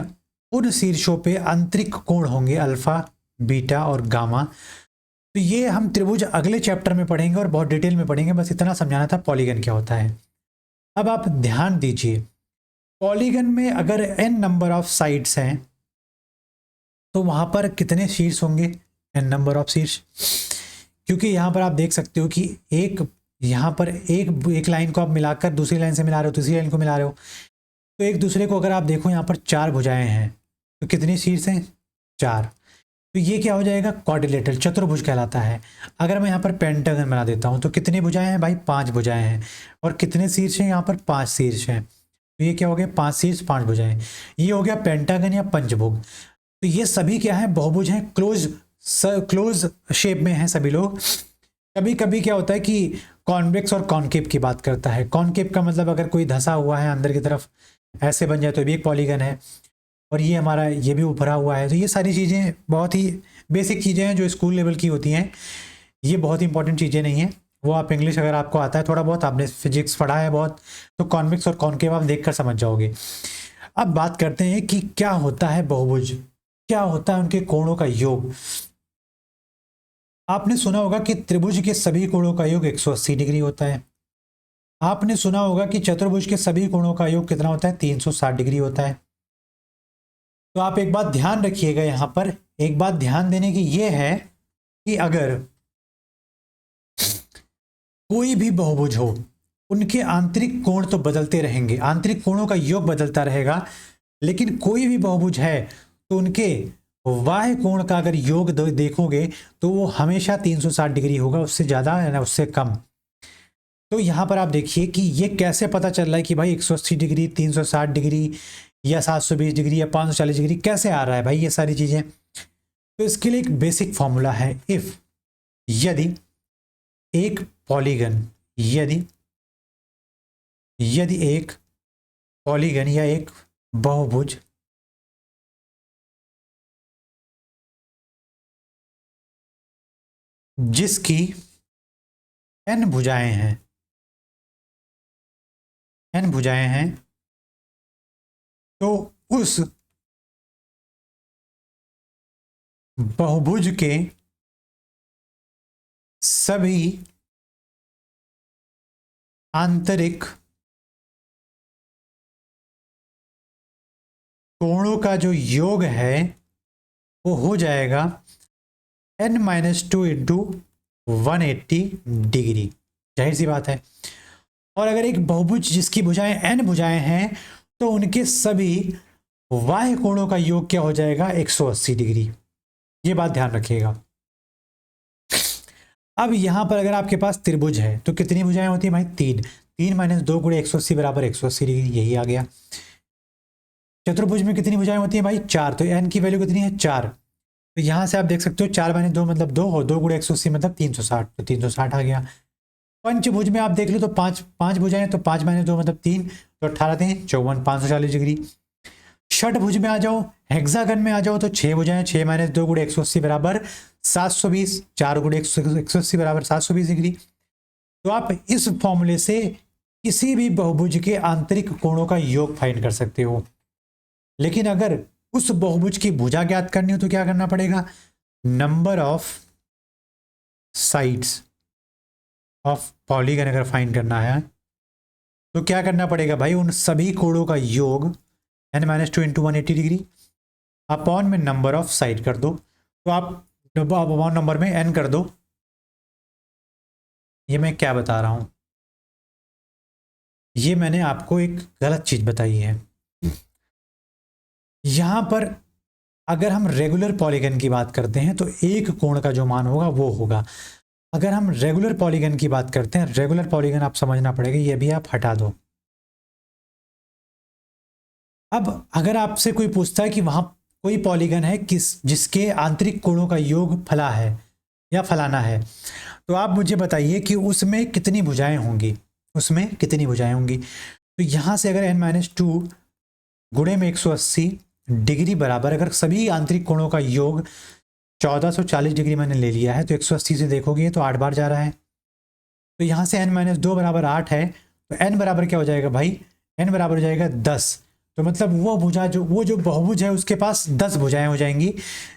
उन शीर्षों पे आंतरिक कोण होंगे, अल्फा, बीटा और गामा। तो ये हम त्रिभुज अगले चैप्टर में पढ़ेंगे और बहुत डिटेल में पढ़ेंगे, बस इतना समझाना था पॉलीगन क्या होता है। अब आप ध्यान दीजिए, पॉलीगन में अगर n नंबर ऑफ साइड्स हैं तो वहां पर कितने शीर्ष होंगे? n नंबर ऑफ शीर्ष। क्योंकि यहां पर आप देख सकते हो कि यहां पर एक लाइन को आप मिलाकर दूसरी लाइन से मिला रहे हो, दूसरी लाइन को मिला रहे हो, तो एक दूसरे को अगर आप देखो यहाँ पर 4 भुजाएं हैं, तो कितनी शीर्ष हैं? 4। तो ये क्या हो जाएगा? क्वाड्रिलेटरल, चतुर्भुज कहलाता है। अगर मैं यहाँ पर पेंटागन बना देता हूँ तो कितनी भुजाएं हैं भाई? 5 भुजाएं हैं। और कितने शीर्ष हैं? यहाँ पर 5 शीर्ष हैं। तो ये क्या हो गया? 5 शीर्ष 5 भुजाएं। ये हो गया पेंटागन या पंचभुज। तो ये सभी क्या है? बहुभुज हैं, क्लोज शेप में हैं सभी लोग। कभी कभी क्या होता है कि कॉन्वेक्स और कॉनकेव की बात करता है। कॉनकेव का मतलब अगर कोई धंसा हुआ है अंदर की तरफ, ऐसे बन जाए तो भी एक पॉलीगन है। और ये हमारा ये भी उभरा हुआ है। तो ये सारी चीज़ें बहुत ही बेसिक चीज़ें हैं जो स्कूल लेवल की होती हैं। ये बहुत इंपॉर्टेंट चीज़ें नहीं हैं। वो आप इंग्लिश अगर आपको आता है थोड़ा बहुत, आपने फिजिक्स पढ़ा है बहुत, तो कॉन्वेक्स और कॉनकेव आप देखकर समझ जाओगे। अब बात करते हैं कि क्या होता है बहुभुज, क्या होता है उनके कोणों का योग। आपने सुना होगा कि त्रिभुज के सभी कोणों का योग 180 डिग्री होता है। आपने सुना होगा कि चतुर्भुज के सभी कोणों का योग कितना होता है? 360 डिग्री होता है। तो आप एक बात ध्यान रखिएगा, यहां पर एक बात ध्यान देने की यह है कि अगर कोई भी बहुभुज हो, उनके आंतरिक कोण तो बदलते रहेंगे, आंतरिक कोणों का योग बदलता रहेगा, लेकिन कोई भी बहुभुज है तो उनके बाह्य कोण का अगर योग देखोगे तो वो हमेशा 360 डिग्री होगा, उससे ज्यादा या उससे कम। तो यहां पर आप देखिए कि ये कैसे पता चल रहा है कि भाई 180 डिग्री, 360 डिग्री या 720 डिग्री या 540 डिग्री कैसे आ रहा है भाई ये सारी चीजें। तो इसके लिए एक बेसिक फॉर्मूला है, इफ, यदि एक पॉलीगन, यदि एक पॉलीगन या एक बहुभुज जिसकी n भुजाएं हैं, तो उस बहुभुज के सभी आंतरिक कोणों का जो योग है वो हो जाएगा n-2 इंटू 180 डिग्री। जाहिर सी बात है। और अगर एक बहुभुज जिसकी भुजाएं n भुजाएं हैं तो उनके सभी वाह्य कोणों का योग क्या हो जाएगा 180 डिग्री। ये बात ध्यान रखिएगा। अब यहां पर अगर आपके पास त्रिभुज है तो कितनी भुजाएं होती है भाई? तीन। तीन माइनस दो गुणे 180 बराबर 180 डिग्री, यही आ गया। चतुर्भुज में कितनी भुजाएं होती है भाई? चार। तो एन की वैल्यू कितनी है? चार। तो यहां से आप देख सकते हो 4 - 2 मतलब 2, और 2 गुणे 180 मतलब 360, तो 360 आ गया। पंचभुज में आप देख लो तो पांच पांच भुजाएं, तो 5 - 2 मतलब 3, तो 18 3 54, 540 डिग्री। षटभुज में आ जाओ, हेक्सागन में आ जाओ तो 6 भुजाएं, 6 - 2 गुणे 180 बराबर 720, 4 गुणे 180 बराबर 720 डिग्री। तो आप इस फॉर्मूले से किसी भी बहुभुज के आंतरिक कोणों का योग फाइंड कर सकते हो। लेकिन अगर उस बहुभुज की भुजा ज्ञात करनी हो तो क्या करना पड़ेगा? Number of sides of polygon अगर फाइंड करना है तो क्या करना पड़ेगा भाई? उन सभी कोणों का योग n - 2 इंटू 180 डिग्री अपॉन में नंबर ऑफ साइड कर दो। तो आप अपॉन नंबर में n कर दो। ये मैं क्या बता रहा हूं? ये मैंने आपको एक गलत चीज बताई है। यहां पर अगर हम रेगुलर पॉलीगन की बात करते हैं तो एक कोण का जो मान होगा वो होगा। अगर हम रेगुलर पॉलीगन की बात करते हैं, रेगुलर पॉलीगन आप समझना पड़ेगा, ये भी आप हटा दो। अब अगर आपसे कोई पूछता है कि वहां कोई पॉलीगन है जिसके आंतरिक कोणों का योग फला है या फलाना है, तो आप मुझे बताइए कि उसमें कितनी भुजाएं होंगी, उसमें कितनी भुजाएं होंगी। तो यहां से अगर n-2 गुणे में 180 डिग्री बराबर, अगर सभी आंतरिक कोणों का योग 1440 डिग्री मैंने ले लिया है, तो 180 से देखोगे तो 8 बार जा रहा है। तो यहां से n-2 बराबर 8 है, तो n बराबर क्या हो जाएगा भाई? n बराबर हो जाएगा 10। तो मतलब वो जो बहुभुज है उसके पास 10 भुजाएं हो जाएंगी,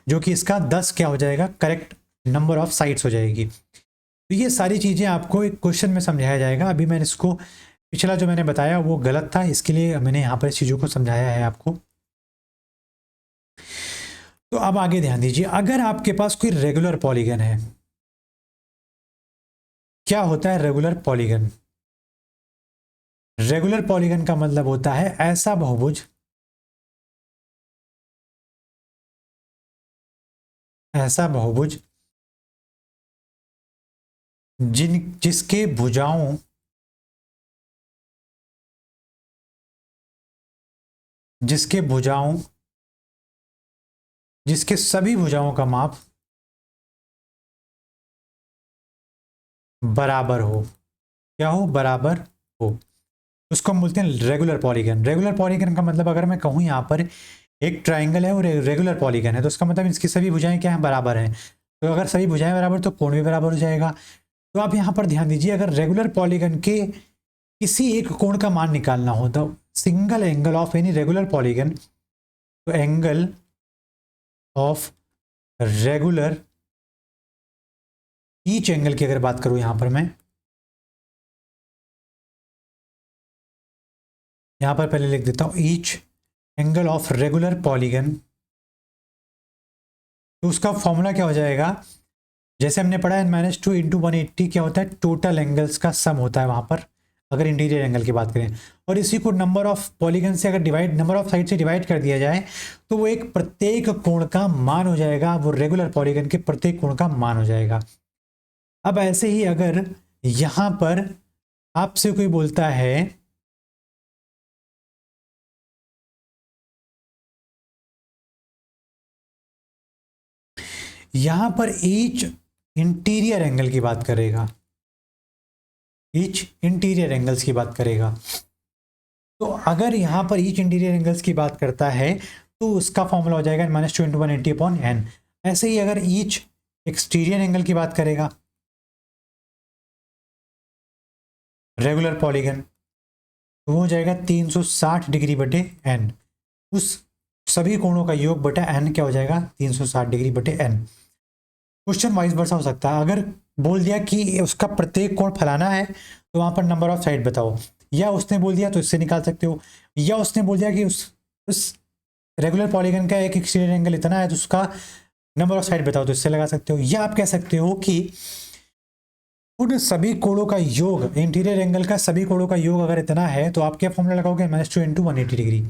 जो कि इसका 10 क्या हो जाएगा? करेक्ट नंबर ऑफ साइड्स हो जाएगी। तो ये सारी चीजें आपको एक क्वेश्चन में समझाया जाएगा। अभी मैंने इसको, पिछला जो मैंने बताया वो गलत था, इसके लिए मैंने यहाँ पर इस चीजों को समझाया है आपको। तो अब आगे ध्यान दीजिए, अगर आपके पास कोई रेगुलर पॉलीगन है, क्या होता है रेगुलर पॉलीगन? रेगुलर पॉलीगन का मतलब होता है ऐसा बहुभुज, ऐसा बहुभुज जिसके भुजाओं, जिसके भुजाओं, जिसके सभी भुजाओं का माप बराबर हो। क्या हो? बराबर हो। उसको हम बोलते हैं रेगुलर पॉलीगन। रेगुलर पॉलीगन का मतलब अगर मैं कहूं यहां पर एक ट्राइंगल है और रेगुलर पॉलीगन है, तो उसका मतलब इसकी सभी भुजाएं क्या है? बराबर हैं। तो अगर सभी भुजाएं बराबर तो कोण भी बराबर हो जाएगा। तो आप यहां पर ध्यान दीजिए, अगर रेगुलर पॉलीगन के किसी एक कोण का मान निकालना हो तो single angle of any regular polygon, तो angle of regular each angle की अगर बात करूं यहां पर मैं, यहां पर पहले लिख देता हूं each angle of regular polygon, तो उसका फॉर्मूला क्या हो जाएगा? जैसे हमने पढ़ा n-2 इंटू 180 क्या होता है? टोटल एंगल्स का सम होता है वहां पर, अगर इंटीरियर एंगल की बात करें। और इसी को नंबर ऑफ पॉलीगन से अगर डिवाइड, नंबर ऑफ साइड से डिवाइड कर दिया जाए तो वो एक प्रत्येक कोण का मान हो जाएगा, वो रेगुलर पॉलीगन के प्रत्येक कोण का मान हो जाएगा। अब ऐसे ही अगर यहां पर आपसे कोई बोलता है यहां पर ईच इंटीरियर एंगल की बात करेगा, ईच इंटीरियर एंगल्स की बात करेगा, तो अगर यहां पर ईच इंटीरियर एंगल्स की बात करता है तो उसका फॉर्मूला हो जाएगा -2 इंटू 180 अपॉन एन। ऐसे ही अगर ईच एक्सटीरियर एंगल की बात करेगा रेगुलर पॉलीगन, तो वो हो जाएगा 360 डिग्री बटे एन। उस सभी कोणों का योग बटा एन क्या हो जाएगा? 360 डिग्री बटे एन। क्वेश्चन वाइज वर्सा हो सकता है, अगर बोल दिया कि उसका प्रत्येक कोण फलाना है तो वहां पर नंबर ऑफ साइड बताओ, या उसने बोल दिया तो इससे निकाल सकते हो, या उसने बोल दिया कि उस रेगुलर पॉलीगन का एक एक्सटीरियर एंगल इतना है तो उसका नंबर ऑफ साइड बताओ, तो इससे लगा सकते हो। या आप कह सकते हो कि उन सभी कोणों का योग, इंटीरियर एंगल का सभी कोणों का योग अगर इतना है तो आप क्या फॉर्मूला लगाओगे? -2 इंटू 180 डिग्री।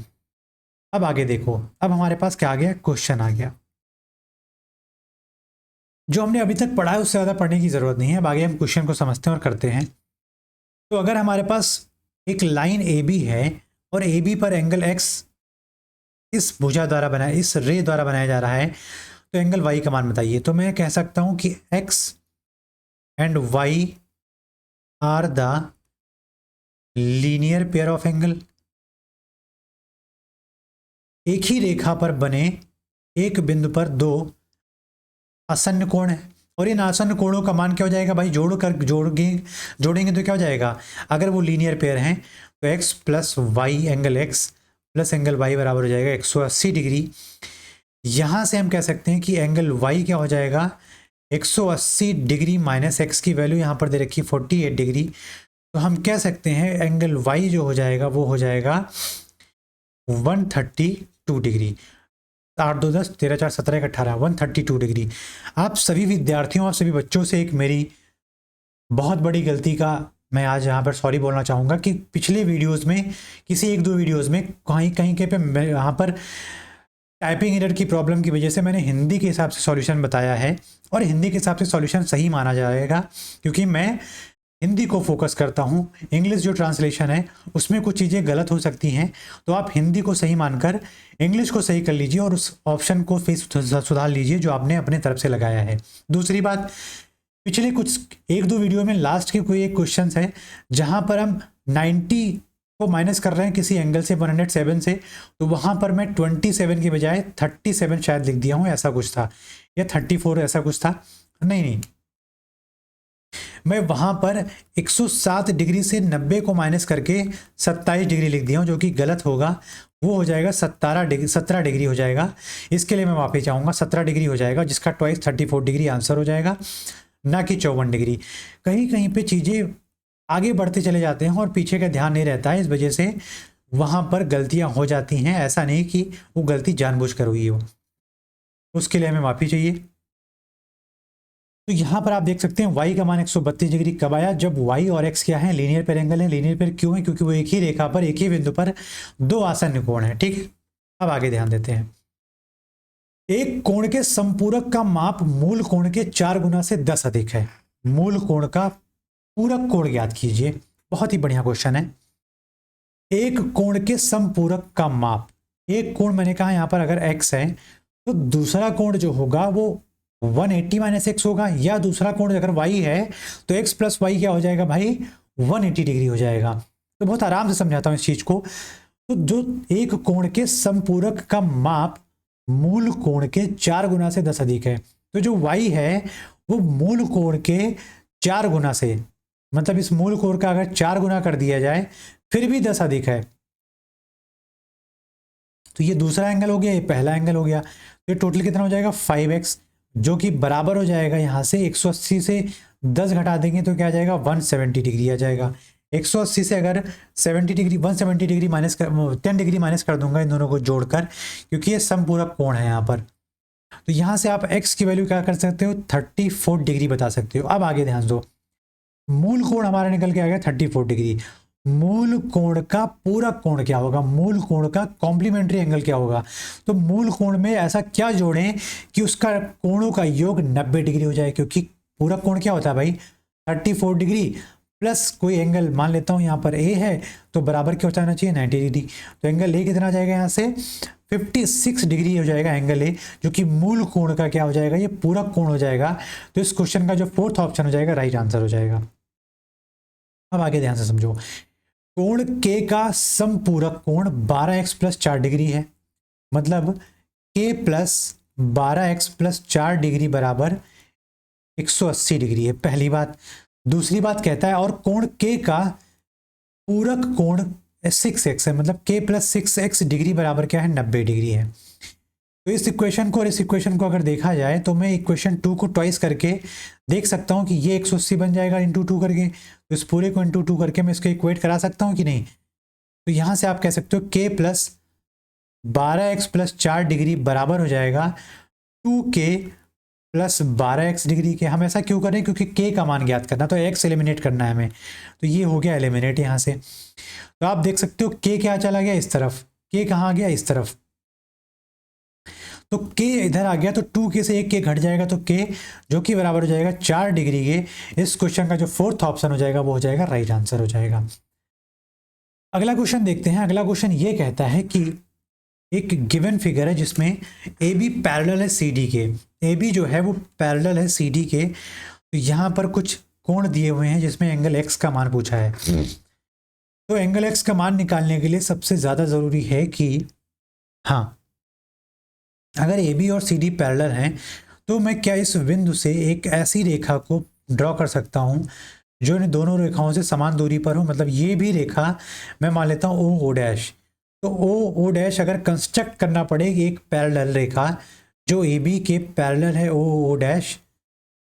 अब आगे देखो, अब हमारे पास क्या आ गया, क्वेश्चन आ गया। जो हमने अभी तक पढ़ा है उससे ज़्यादा पढ़ने की ज़रूरत नहीं है, अब आगे हम क्वेश्चन को समझते हैं और करते हैं। तो अगर हमारे पास एक लाइन ए बी है और ए बी पर एंगल एक्स इस भुजा द्वारा बनाया, इस रे द्वारा बनाया जा रहा है, तो एंगल वाई का मान बताइए। तो मैं कह सकता हूं कि X and Y are the linear pair of angle. एक ही रेखा पर बने एक बिंदु पर दो आसन्न कोण है, और इन आसन्न कोणों का मान क्या हो जाएगा भाई, जोड़ेंगे तो क्या हो जाएगा, अगर वो लीनियर पेयर हैं तो X plus Y, angle X plus angle Y बराबर हो जाएगा 180 डिग्री। यहां से हम कह सकते हैं कि एंगल वाई क्या हो जाएगा, 180 डिग्री माइनस एक्स की वैल्यू यहाँ पर दे रखी 48 डिग्री। तो हम कह सकते हैं एंगल वाई जो हो जाएगा वो हो जाएगा 132 डिग्री। 8 2 10 13 4 17 18 132 डिग्री। आप सभी विद्यार्थियों और सभी बच्चों से एक मेरी बहुत बड़ी गलती का मैं आज यहाँ पर सॉरी बोलना चाहूँगा कि पिछले वीडियोस में, किसी एक दो वीडियोस में कहीं कहीं के पे मैं यहाँ पर टाइपिंग एरर की प्रॉब्लम की वजह से मैंने हिंदी के हिसाब से सॉल्यूशन बताया है, और हिंदी के हिसाब से सॉल्यूशन सही माना जाएगा क्योंकि मैं हिंदी को फोकस करता हूँ। इंग्लिश जो ट्रांसलेशन है उसमें कुछ चीज़ें गलत हो सकती हैं, तो आप हिंदी को सही मानकर इंग्लिश को सही कर लीजिए और उस ऑप्शन को फिर सुधार लीजिए जो आपने अपने तरफ से लगाया है। दूसरी बात, पिछले कुछ एक दो वीडियो में लास्ट के कोई एक क्वेश्चन है जहाँ पर हम 90 को माइनस कर रहे हैं किसी एंगल से 107 से, तो वहाँ पर मैं 27 के बजाय 37 शायद लिख दिया हूँ, ऐसा कुछ था, या 34 ऐसा कुछ था, नहीं मैं वहाँ पर 107 डिग्री से 90 को माइनस करके 27 डिग्री लिख दिया हूँ, जो कि गलत होगा। वो हो जाएगा 17 डिग्री हो जाएगा। इसके लिए मैं वापस जाऊँगा, 17 डिग्री हो जाएगा, जिसका ट्वाइस 34 डिग्री आंसर हो जाएगा, ना कि 54 डिग्री। कहीं कहीं पे चीज़ें आगे बढ़ते चले जाते हैं और पीछे का ध्यान नहीं रहता है, इस वजह से वहाँ पर गलतियाँ हो जाती हैं। ऐसा नहीं कि वो गलती जानबूझकर हुई हो, उसके लिए हमें माफ़ी चाहिए। तो यहाँ पर आप देख सकते हैं y का मान 132 डिग्री कब आया, जब y और x क्या है, लीनियर पेयर एंगल है। लीनियर पेयर क्यों है, क्योंकि वो एक ही रेखा पर एक ही बिंदु पर दो आसन्न कोण है। ठीक है, अब आगे ध्यान देते हैं। एक कोण के संपूरक का माप मूल कोण के 4 गुना से 10 अधिक है। मूल कोण का पूरक कोण ज्ञात कीजिए। बहुत ही बढ़िया क्वेश्चन है। एक कोण के संपूरक का माप, एक कोण मैंने कहा यहाँ पर अगर x है तो दूसरा कोण जो होगा वो 180 माइनस एक्स होगा, या दूसरा कोण अगर y है तो x प्लस वाई क्या हो जाएगा भाई, 180 डिग्री हो जाएगा। तो बहुत आराम से समझाता हूँ इस चीज को। तो जो एक कोण के संपूरक का माप मूल कोण के 4 गुना से 10 अधिक है, तो जो y है वो मूल कोण के 4 गुना से, मतलब इस मूल कोण का अगर 4 गुना कर दिया जाए फिर भी 10 अधिक है, तो ये दूसरा एंगल हो गया, ये पहला एंगल हो गया। तो टोटल कितना हो जाएगा 5x, जो कि बराबर हो जाएगा यहाँ से 180 से 10 घटा देंगे तो क्या आ जाएगा 170 डिग्री आ जाएगा। 180 से अगर 70 डिग्री 170 डिग्री माइनस कर 10 डिग्री माइनस कर दूंगा इन दोनों को जोड़कर, क्योंकि ये समपूरक कोण है यहाँ पर। तो यहाँ से आप x की वैल्यू क्या कर सकते हो, 34 डिग्री बता सकते हो। अब आगे ध्यान दो, मूल कोण हमारा निकल के आ गया 34 डिग्री। मूल कोण का पूरक कोण क्या होगा, मूल कोण का कॉम्प्लीमेंट्री एंगल क्या होगा। तो मूल कोण में ऐसा क्या जोड़ें कि उसका कोणों का योग 90 डिग्री हो जाए, क्योंकि पूरक कोण क्या होता है भाई 34 डिग्री प्लस कोई एंगल मान लेता हूं यहाँ पर ए है, तो बराबर क्या हो जाना चाहिए 90 डिग्री। तो एंगल ए कितना जाएगा यहाँ से 56 डिग्री हो जाएगा एंगल ए, जो कि मूल कोण का क्या हो जाएगा, ये पूरक कोण हो जाएगा। तो इस क्वेश्चन का जो फोर्थ ऑप्शन हो जाएगा राइट आंसर हो जाएगा। अब आगे ध्यान से समझो, कोण के का समपूरक कोण 12x प्लस 4 डिग्री है, मतलब k plus 12x plus 4 degree बराबर 180 डिग्री है, पहली बात। दूसरी बात कहता है और कोण k का पूरक कोण 6x है, मतलब k प्लस 6x डिग्री बराबर क्या है 90 डिग्री है। तो इस इक्वेशन को और इस इक्वेशन को अगर देखा जाए तो मैं इक्वेशन 2 को ट्वाइस करके देख सकता हूं कि ये 180 बन जाएगा इंटू 2 करके, तो इस पूरे को इंटू 2 करके मैं इसको इक्वेट करा सकता हूं कि नहीं। तो यहां से आप कह सकते हो k plus 12x plus 4 degree बराबर हो जाएगा 2k प्लस 12x डिग्री के। हम ऐसा क्यों करें, क्योंकि k का मान ज्ञात करना, तो x एलिमिनेट करना है हमें, तो ये हो गया एलिमिनेट यहाँ से। तो आप देख सकते हो k क्या चला गया इस तरफ, के कहाँ आ गया, इस तरफ, तो के इधर आ गया, तो 2k से एक के घट जाएगा, तो के जो कि बराबर हो जाएगा 4 डिग्री के। इस क्वेश्चन का जो फोर्थ ऑप्शन हो जाएगा वो हो जाएगा राइट आंसर हो जाएगा। अगला क्वेश्चन देखते हैं। अगला क्वेश्चन ये कहता है कि एक गिवन फिगर है जिसमें ए बी पैरेलल है सी डी के, ए बी जो है वो पैरेलल है सी डी के, तो यहाँ पर कुछ कोण दिए हुए हैं जिसमें एंगल एक्स का मान पूछा है। तो एंगल एक्स का मान निकालने के लिए सबसे ज़्यादा ज़रूरी है कि हाँ, अगर ए बी और सी डी पैरेलल हैं तो मैं क्या इस बिंदु से एक ऐसी रेखा को ड्रॉ कर सकता हूँ जो इन दोनों रेखाओं से समान दूरी पर हो। मतलब ये भी रेखा मैं मान लेता हूँ ओ ओ डैश, तो ओ ओ डैश अगर कंस्ट्रक्ट करना पड़े एक पैरेलल रेखा जो ए बी के पैरेलल है ओ ओ डैश,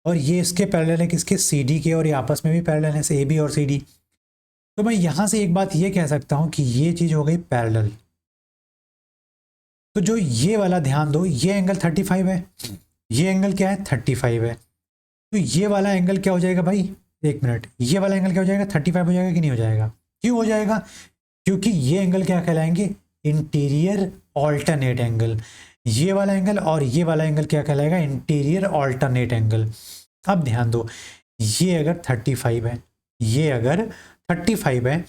और ये इसके पैरेलल है किसके, सी डी के, और ये आपस में भी पैरेलल है ए बी और सी डी। तो मैं यहाँ से एक बात ये कह सकता हूँ कि ये चीज़ हो गई पैरेलल। तो जो ये वाला ध्यान दो, ये एंगल 35 है, ये एंगल क्या है 35 है, तो ये वाला एंगल क्या हो जाएगा भाई, एक मिनट, ये वाला एंगल क्या हो जाएगा 35 हो जाएगा कि नहीं हो जाएगा, क्यों हो जाएगा, क्योंकि ये एंगल क्या कहलाएंगे, इंटीरियर ऑल्टरनेट एंगल। ये वाला एंगल और ये वाला एंगल क्या कहलाएगा, इंटीरियर ऑल्टरनेट एंगल। अब ध्यान दो, ये अगर 35 है, ये अगर 35 है,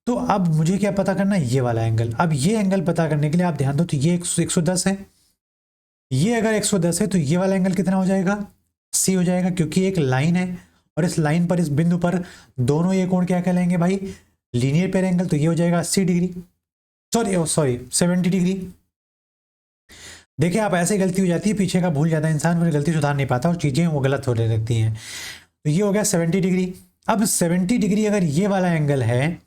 तो अब मुझे क्या पता करना है, ये वाला एंगल। अब ये एंगल पता करने के लिए आप ध्यान दो, तो ये 110 है, ये अगर 110 है तो ये वाला एंगल कितना हो जाएगा, सी हो जाएगा, क्योंकि एक लाइन है और इस लाइन पर, इस बिंदु पर दोनों ये कोण क्या कहलाएंगे भाई, लीनियर पेयर एंगल। तो ये हो जाएगा 80 डिग्री, सॉरी 70 डिग्री। देखिए आप, ऐसे गलती हो जाती है, पीछे का भूल जाता है इंसान, फिर गलती सुधार नहीं पाता और चीज़ें वो गलत होने लगती हैं। तो ये हो गया 70 डिग्री। अब 70 डिग्री अगर ये वाला एंगल है,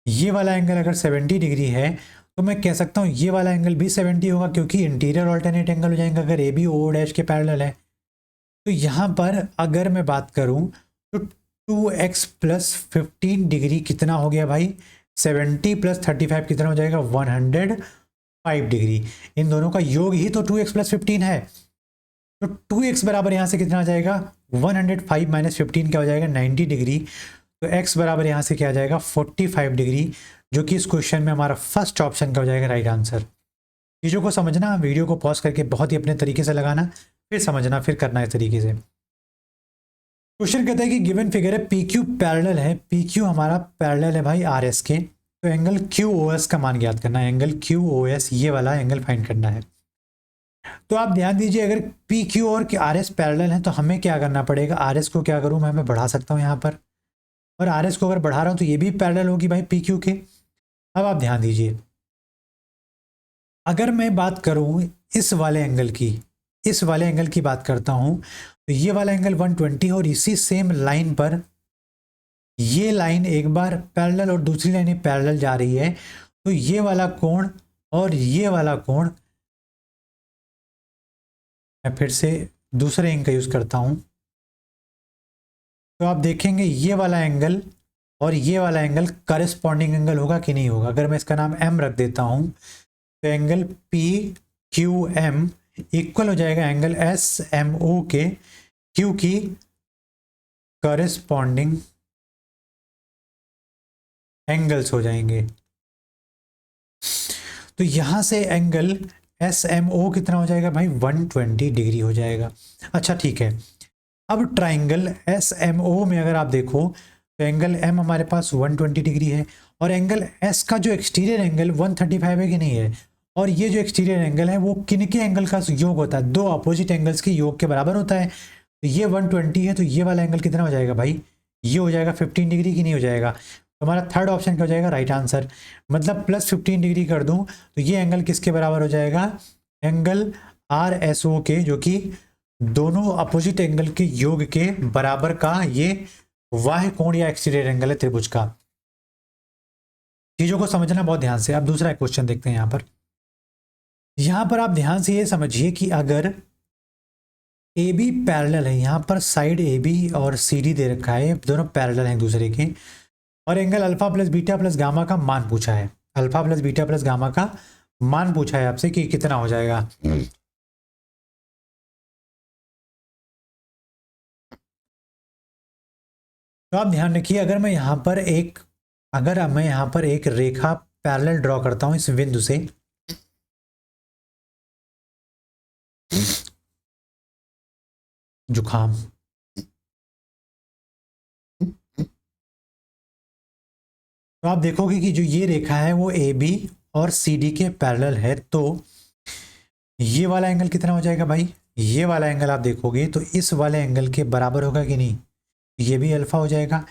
ये वाला एंगल अगर 70 डिग्री है, तो मैं कह सकता हूँ ये वाला एंगल भी 70 होगा, क्योंकि इंटीरियर ऑल्टरनेट एंगल हो जाएगा अगर ए बी ओ डैश के पैरेलल है। तो यहाँ पर अगर मैं बात करूँ तो 2x प्लस 15 डिग्री कितना हो गया भाई, 70 प्लस 35 कितना हो जाएगा, 105 डिग्री। इन दोनों का योग ही तो 2x प्लस 15 है। तो 2x बराबर यहाँ से कितना आ जाएगा, 105 माइनस 15 क्या हो जाएगा, 90 डिग्री। तो x बराबर यहाँ से क्या आ जाएगा, 45 डिग्री, जो कि इस क्वेश्चन में हमारा फर्स्ट ऑप्शन का हो जाएगा राइट आंसर। चीज़ों को समझना, वीडियो को पॉज करके बहुत ही अपने तरीके से लगाना, फिर समझना, फिर करना इस तरीके से। क्वेश्चन कहता है कि गिवन फिगर है पी क्यू पैरेलल है, पी क्यू हमारा पैरेलल है भाई आर एस के, तो एंगल क्यू ओ एस का मान ज्ञात करना है, एंगल क्यू ओ एस ये वाला एंगल फाइंड करना है। तो आप ध्यान दीजिए, अगर पी क्यू और आर एस पैरेलल है तो हमें क्या करना पड़ेगा, आर एस को क्या करूँ मैं बढ़ा सकता हूँ यहाँ पर, और आर एस को अगर बढ़ा रहा हूँ तो ये भी पैरेलल होगी भाई पी क्यू के। अब आप ध्यान दीजिए, अगर मैं बात करूँ इस वाले एंगल की, इस वाले एंगल की बात करता हूँ, तो ये वाला एंगल 120 और इसी सेम लाइन पर ये लाइन एक बार पैरेलल और दूसरी लाइन पैरेलल जा रही है, तो ये वाला कोण और ये वाला कोण, मैं फिर से दूसरे एंगल का यूज करता हूं, तो आप देखेंगे ये वाला एंगल और ये वाला एंगल करस्पॉन्डिंग एंगल होगा कि नहीं होगा। अगर मैं इसका नाम m रख देता हूं, तो angle P Q M equal हो जाएगा एंगल एस एम ओ के, क्योंकि करस्पॉन्डिंग एंगल्स हो जाएंगे। तो यहां से एंगल एस एम ओ कितना हो जाएगा भाई, 120 डिग्री हो जाएगा। अच्छा ठीक है, अब ट्राइंगल एस एम ओ में अगर आप देखो तो एंगल एम हमारे पास 120 डिग्री है, और एंगल एस का जो एक्सटीरियर एंगल 135 है कि नहीं है, और ये जो एक्सटीरियर एंगल है वो किन के एंगल का योग होता है, दो अपोजिट एंगल्स के योग के बराबर होता है। तो ये 120 है, तो ये वाला एंगल कितना हो जाएगा भाई, ये हो जाएगा 15 डिग्री की नहीं हो जाएगा। तो हमारा थर्ड ऑप्शन क्या हो जाएगा, राइट आंसर। मतलब प्लस 15 डिग्री कर दूं तो ये एंगल किसके बराबर हो जाएगा, एंगल आर एस ओ के, जो कि दोनों अपोजिट एंगल के योग के बराबर का ये वाह कोण या एक्सटीरियर एंगल है त्रिभुज का। चीजों को समझना बहुत ध्यान से। अब दूसरा क्वेश्चन देखते हैं। यहां पर आप ध्यान से ये समझिए कि अगर ए बी पैरेलल है, यहां पर साइड ए बी और सी डी दे रखा है, दोनों पैरेलल हैं एक दूसरे के, और angle alpha plus beta plus gamma का मान पूछा है, alpha plus beta plus gamma का मान पूछा है आपसे कि कितना हो जाएगा। तो आप ध्यान रखिए, अगर मैं यहाँ पर एक रेखा पैरेलल ड्रॉ करता हूं इस बिंदु से, जुखाम, तो आप देखोगे कि जो ये रेखा है वो ए बी और सी डी के पैरेलल है। तो ये वाला एंगल कितना हो जाएगा भाई, ये वाला एंगल आप देखोगे तो इस वाले एंगल के बराबर होगा कि नहीं, ये भी अल्फा हो जाएगा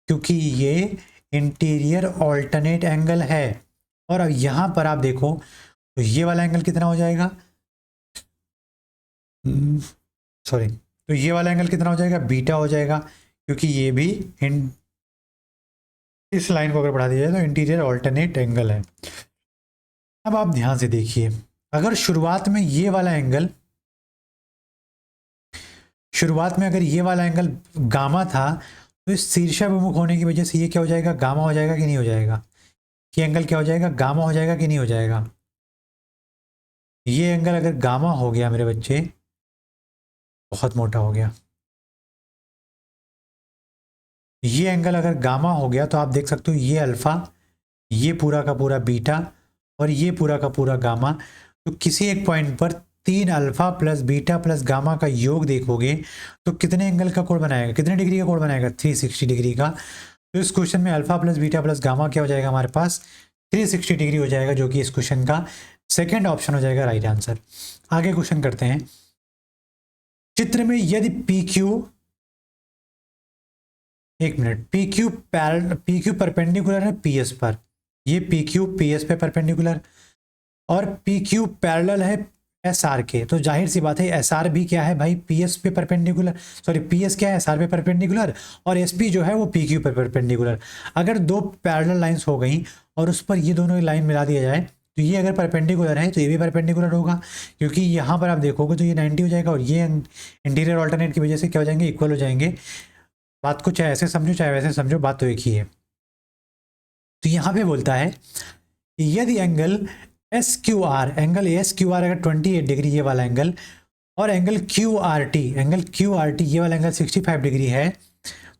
क्योंकि ये इंटीरियर ऑल्टरनेट एंगल है। और अब यहां पर आप देखो तो ये वाला एंगल कितना हो जाएगा, सॉरी, तो ये वाला एंगल कितना हो जाएगा, बीटा हो जाएगा क्योंकि ये भी इस लाइन को अगर बढ़ा दिया जाए तो इंटीरियर ऑल्टरनेट एंगल है। अब आप ध्यान से देखिए, अगर शुरुआत में ये वाला एंगल, शुरुआत में अगर ये वाला एंगल गामा था तो इस शीर्षाभिमुख होने की वजह से ये क्या हो जाएगा, गामा हो जाएगा कि नहीं हो जाएगा, ये एंगल क्या हो जाएगा, गामा हो जाएगा कि नहीं हो जाएगा। ये एंगल अगर गामा हो गया मेरे बच्चे, बहुत मोटा हो गया, ये एंगल अगर गामा हो गया तो आप देख सकते हो ये अल्फा, ये पूरा का पूरा बीटा और ये पूरा का पूरा गामा। तो किसी एक पॉइंट पर 3 alpha plus beta plus gamma का योग देखोगे तो कितने एंगल का कोण बनाएगा, कितने डिग्री का कोण बनाएगा, 360 डिग्री का। तो इस क्वेश्चन में alpha plus beta plus gamma क्या हो जाएगा हमारे पास, 360 डिग्री हो जाएगा, जो कि इस क्वेश्चन का सेकेंड ऑप्शन हो जाएगा राइट आंसर। आगे क्वेश्चन करते हैं। चित्र में यदि पी क्यू, एक मिनट, पी क्यू परपेंडिकुलर है पी एस पर, ये पी क्यू पी एस पे परपेंडिकुलर और पी क्यू पैरेलल है एस आर के, तो जाहिर सी बात है एस आर भी क्या है भाई, पी एस पे परपेंडिकुलर, सॉरी पी एस क्या है, एस आर पे परपेंडिकुलर और एस पी जो है वो पी क्यू पे परपेंडिकुलर। अगर दो पैरेलल लाइंस हो गई और उस पर ये दोनों लाइन मिला दिया जाए तो ये अगर परपेंडिकुलर है तो ये भी परपेंडिकुलर होगा, क्योंकि यहाँ पर आप देखोगे तो ये 90 हो जाएगा और ये इंटीरियर ऑल्टरनेट की वजह से क्या हो जाएंगे, इक्वल हो जाएंगे। बात को चाहे ऐसे समझो चाहे वैसे समझो, बात तो एक ही है। तो यहाँ पे बोलता है यदि angle S Q R, angle S Q R अगर 28 डिग्री ये वाला एंगल और angle Q R T, angle Q R T ये वाला एंगल 65 डिग्री है,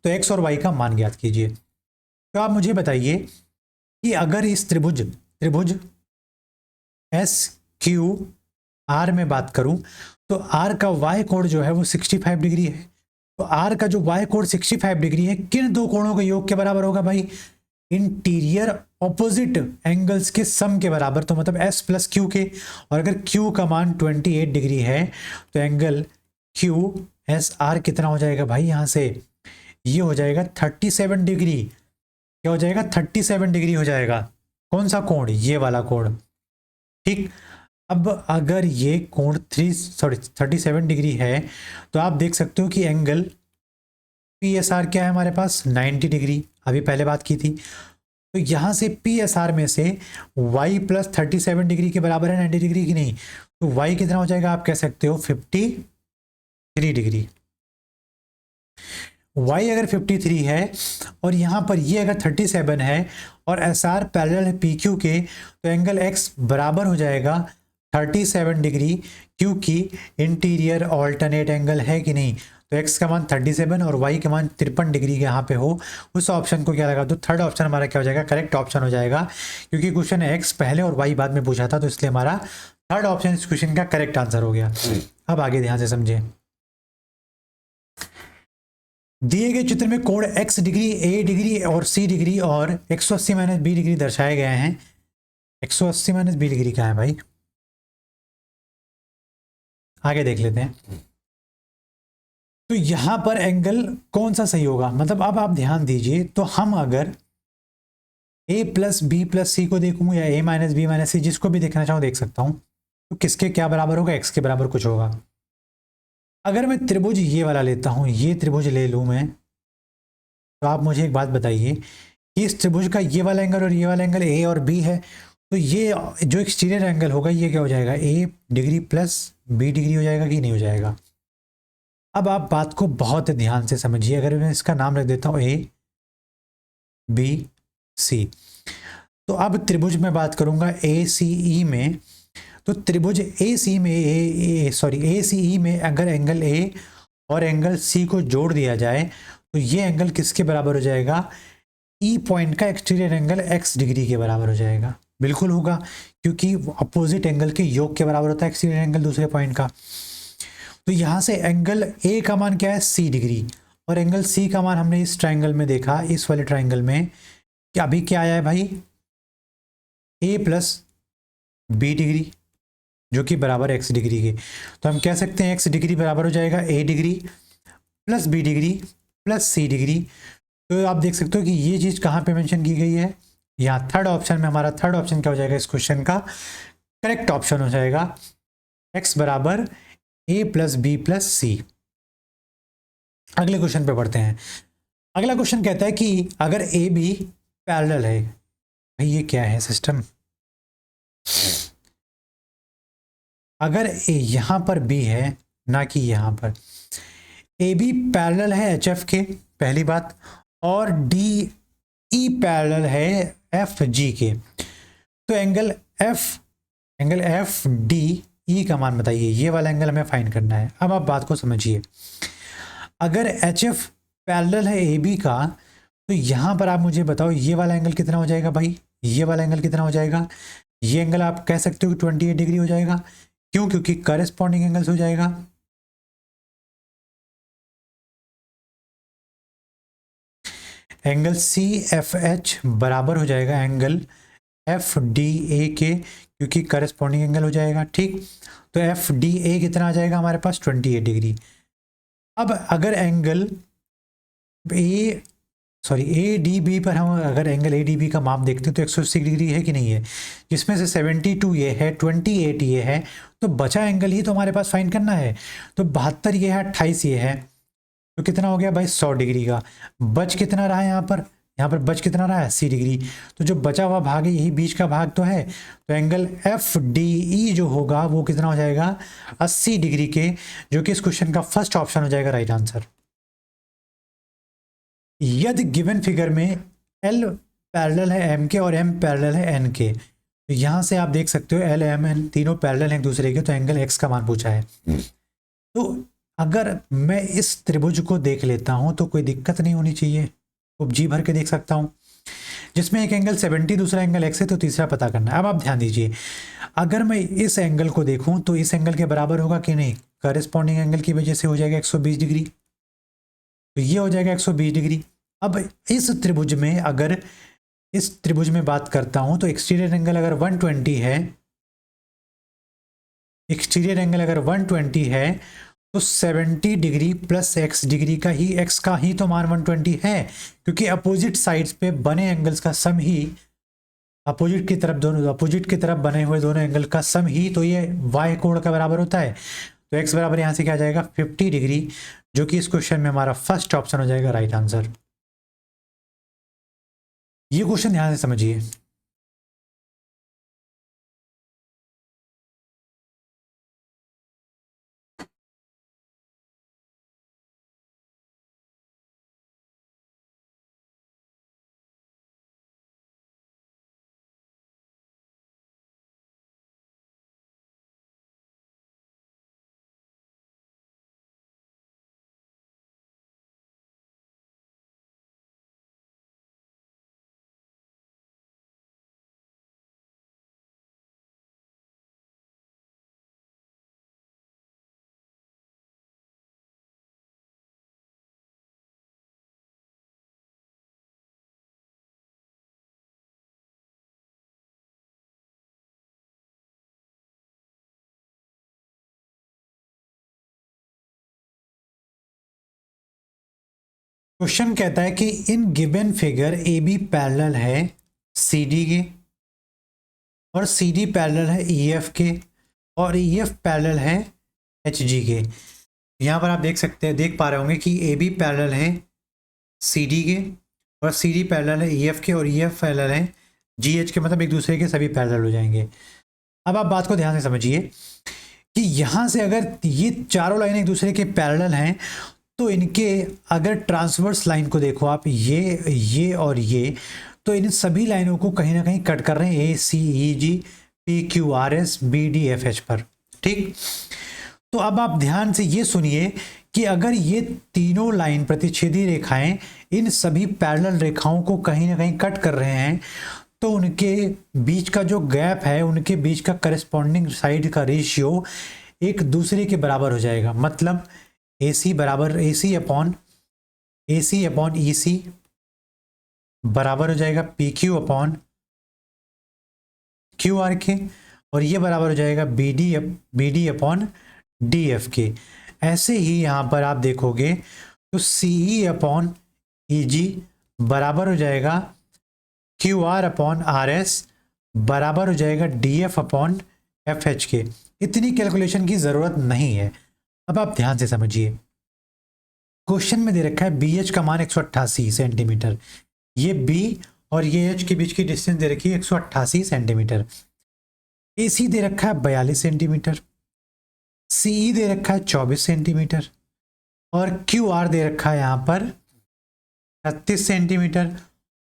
तो एक्स और वाई का मान ज्ञात कीजिए। तो आप मुझे बताइए कि अगर इस त्रिभुज एस क्यू आर में बात करूं तो आर का वाई कोण जो है वो 65 डिग्री है, तो आर का जो वाई कोण 65 डिग्री है किन दो कोणों के योग के बराबर होगा भाई, इंटीरियर ऑपोजिट एंगल्स के सम के बराबर, तो मतलब एस प्लस क्यू के। और अगर क्यू का मान 28 डिग्री है तो एंगल क्यू एस आर कितना हो जाएगा भाई, यहां से ये हो जाएगा 37 डिग्री, क्या हो जाएगा 37 डिग्री हो जाएगा। कौन सा कोण, ये वाला कोण, ठीक। अब अगर ये कोण 37 डिग्री है तो आप देख सकते हो कि एंगल पी एस आर क्या है हमारे पास 90 डिग्री, अभी पहले बात की थी। तो यहां से पी एस आर में से y प्लस 37 डिग्री के बराबर है 90 डिग्री की नहीं, तो y कितना हो जाएगा आप कह सकते हो 53 डिग्री। y अगर 53 है और यहाँ पर ये अगर 37 है और एस आर पैरेलल है पी क्यू के, तो एंगल x बराबर हो जाएगा 37 डिग्री, क्योंकि इंटीरियर ऑल्टरनेट एंगल है कि नहीं। तो x का मान 37 और y का मान 53 डिग्री के यहाँ पे हो, उस ऑप्शन को क्या लगा, तो थर्ड ऑप्शन हमारा क्या हो जाएगा, करेक्ट ऑप्शन हो जाएगा, क्योंकि क्वेश्चन x पहले और y बाद में पूछा था, तो इसलिए हमारा थर्ड ऑप्शन इस क्वेश्चन का करेक्ट आंसर हो गया। अब आगे ध्यान से समझे, दिए गए चित्र में कोण x डिग्री, a डिग्री और c डिग्री और 180 माइनस बी डिग्री दर्शाए गए हैं। 180 माइनस बी डिग्री क्या है भाई, आगे देख लेते हैं। तो यहां पर एंगल कौन सा सही होगा, मतलब अब आप ध्यान दीजिए, तो हम अगर a प्लस बी प्लस सी को देखूंगा या a माइनस बी माइनस सी, जिसको भी देखना चाहूँ देख सकता हूं, तो किसके क्या बराबर होगा, x के बराबर कुछ होगा। अगर मैं त्रिभुज ये वाला लेता हूं, ये त्रिभुज ले लूं मैं, तो आप मुझे एक बात बताइए कि इस त्रिभुज का ये वाला एंगल और ये वाला एंगल a और b है, तो ये जो एक्सटीरियर एंगल होगा ये क्या हो जाएगा, a degree plus b degree हो जाएगा कि नहीं हो जाएगा। अब आप बात को बहुत ध्यान से समझिए, अगर मैं इसका नाम रख देता हूं a b c, तो अब त्रिभुज में बात करूंगा ACE में, तो त्रिभुज AC में ACE में अगर एंगल A और एंगल C को जोड़ दिया जाए तो ये एंगल किसके बराबर हो जाएगा, ई पॉइंट का एक्सटीरियर एंगल x डिग्री के बराबर हो जाएगा। बिल्कुल होगा, क्योंकि अपोजिट एंगल के योग के बराबर होता है एक्सटीरियर एंगल दूसरे पॉइंट का। तो यहाँ से एंगल ए का मान क्या है, c डिग्री, और एंगल c का मान हमने इस ट्राइंगल में देखा, इस वाले ट्राइंगल में क्या अभी क्या आया है भाई, a प्लस बी डिग्री, जो कि बराबर x डिग्री के। तो हम कह सकते हैं x डिग्री बराबर हो जाएगा a degree plus B degree plus c degree. तो आप देख सकते हो कि ये चीज़ कहाँ पे मेंशन की गई है, यहाँ थर्ड ऑप्शन में। हमारा थर्ड ऑप्शन क्या हो जाएगा इस क्वेश्चन का, करेक्ट ऑप्शन हो जाएगा x बराबर a प्लस बी प्लस सी। अगले क्वेश्चन पे पढ़ते हैं। अगला क्वेश्चन कहता है कि अगर ए बी पैरेलल है, भाई ये क्या है सिस्टम, अगर ए यहां पर बी है ना कि यहां पर, ए बी पैरेलल है एच एफ के, पहली बात, और डी ई पैरेलल है एफ जी के। तो एंगल एफ डी ई का मान बताइए, ये वाला एंगल हमें फाइंड करना है। अब आप बात को समझिए, अगर एच एफ पैरेलल है ए बी का, तो यहां पर आप मुझे बताओ ये वाला एंगल कितना हो जाएगा भाई, ये वाला एंगल कितना हो जाएगा, ये एंगल आप कह सकते हो कि 28 डिग्री हो जाएगा। क्यों, क्योंकि करेस्पॉन्डिंग एंगल्स हो जाएगा। एंगल सी एफ एच बराबर हो जाएगा एंगल एफ डी ए के, क्योंकि करेस्पॉन्डिंग एंगल हो जाएगा। ठीक, तो एफ डी ए कितना आ जाएगा हमारे पास, 28 डिग्री। अब अगर एंगल ए डी बी पर हम अगर एंगल ए डी बी का माप देखते हैं तो 180 डिग्री है कि नहीं है, जिसमें से 72 ये है, 28 ये है, तो बचा एंगल ही तो हमारे पास फाइंड करना है। तो 72 ये है, 28 ये है, तो कितना हो गया भाई 100 डिग्री का। बच कितना रहा है यहाँ पर बच कितना रहा है 80 डिग्री। तो जो बचा हुआ भाग है यही बीच का भाग तो है, तो एंगल एफ डी ई जो होगा वो कितना हो जाएगा 80 डिग्री के, जो कि इस क्वेश्चन का फर्स्ट ऑप्शन हो जाएगा राइट आंसर। यदि गिवन फिगर में L पैरेलल है M के और M पैरेलल है N के, तो यहाँ से आप देख सकते हो L M N तीनों पैरेलल हैं एक दूसरे के, तो एंगल X का मान पूछा है। तो अगर मैं इस त्रिभुज को देख लेता हूँ तो कोई दिक्कत नहीं होनी चाहिए, तो जी भर के देख सकता हूँ, जिसमें एक एंगल 70 दूसरा एंगल X है, तो तीसरा पता करना है। अब आप ध्यान दीजिए, अगर मैं इस एंगल को देखूँ तो इस एंगल के बराबर होगा कि नहीं, करेस्पॉन्डिंग एंगल की वजह से हो जाएगा 120 डिग्री, तो ये हो जाएगा 120 डिग्री। अब इस त्रिभुज में अगर इस त्रिभुज में बात करता हूं तो एक्सटीरियर एंगल अगर 120 है, एक्सटीरियर एंगल अगर 120 है तो 70 डिग्री प्लस x डिग्री का ही x का ही तो मान 120 है, क्योंकि अपोजिट साइड्स पे बने एंगल्स का सम ही अपोजिट की तरफ बने हुए दोनों एंगल का सम ही तो ये y कोण का बराबर होता है। तो x बराबर यहाँ से क्या आ जाएगा 50 डिग्री, जो कि इस क्वेश्चन में हमारा फर्स्ट ऑप्शन हो जाएगा राइट आंसर। ये क्वेश्चन ध्यान से समझिए। क्वेश्चन कहता है कि in given figure A B parallel है सी डी के, और सी डी पैरेलल है ई एफ के, और ई एफ पैरेलल है एच जी के। यहाँ पर आप देख पा रहे होंगे कि ए बी पैरेलल है सी डी के, और सी डी पैरेलल है ई एफ के, और ई एफ पैरेलल है जी एच के, मतलब एक दूसरे के सभी पैरेलल हो जाएंगे। अब आप बात को ध्यान से समझिए कि यहाँ से अगर ये चारों लाइन एक दूसरे के पैरेलल हैं तो इनके अगर ट्रांसवर्स लाइन को देखो आप, ये और ये, तो इन सभी लाइनों को कहीं ना कहीं कट कर रहे हैं A C E G P Q R S B D F H पर। ठीक, तो अब आप ध्यान से ये सुनिए कि अगर ये तीनों लाइन प्रतिच्छेदी रेखाएं इन सभी पैरेलल रेखाओं को कहीं ना कहीं कट कर रहे हैं तो उनके बीच का जो गैप है, उनके बीच का करस्पॉन्डिंग साइड का रेशियो एक दूसरे के बराबर हो जाएगा। मतलब AC बराबर AC अपॉन EC बराबर हो जाएगा PQ अपॉन QR के, और ये बराबर हो जाएगा BD अपॉन DF के। ऐसे ही यहाँ पर आप देखोगे तो CE अपॉन EG बराबर हो जाएगा QR अपॉन RS बराबर हो जाएगा DF अपॉन FH के। इतनी कैलकुलेशन की ज़रूरत नहीं है। अब आप ध्यान से समझिए, क्वेश्चन में दे रखा है BH का मान 188 सेंटीमीटर, ये B और ये H के बीच की डिस्टेंस दे रखी है 188 सेंटीमीटर। AC दे रखा है 42 सेंटीमीटर, CE दे रखा है 24 सेंटीमीटर और QR दे रखा है यहाँ पर 36 सेंटीमीटर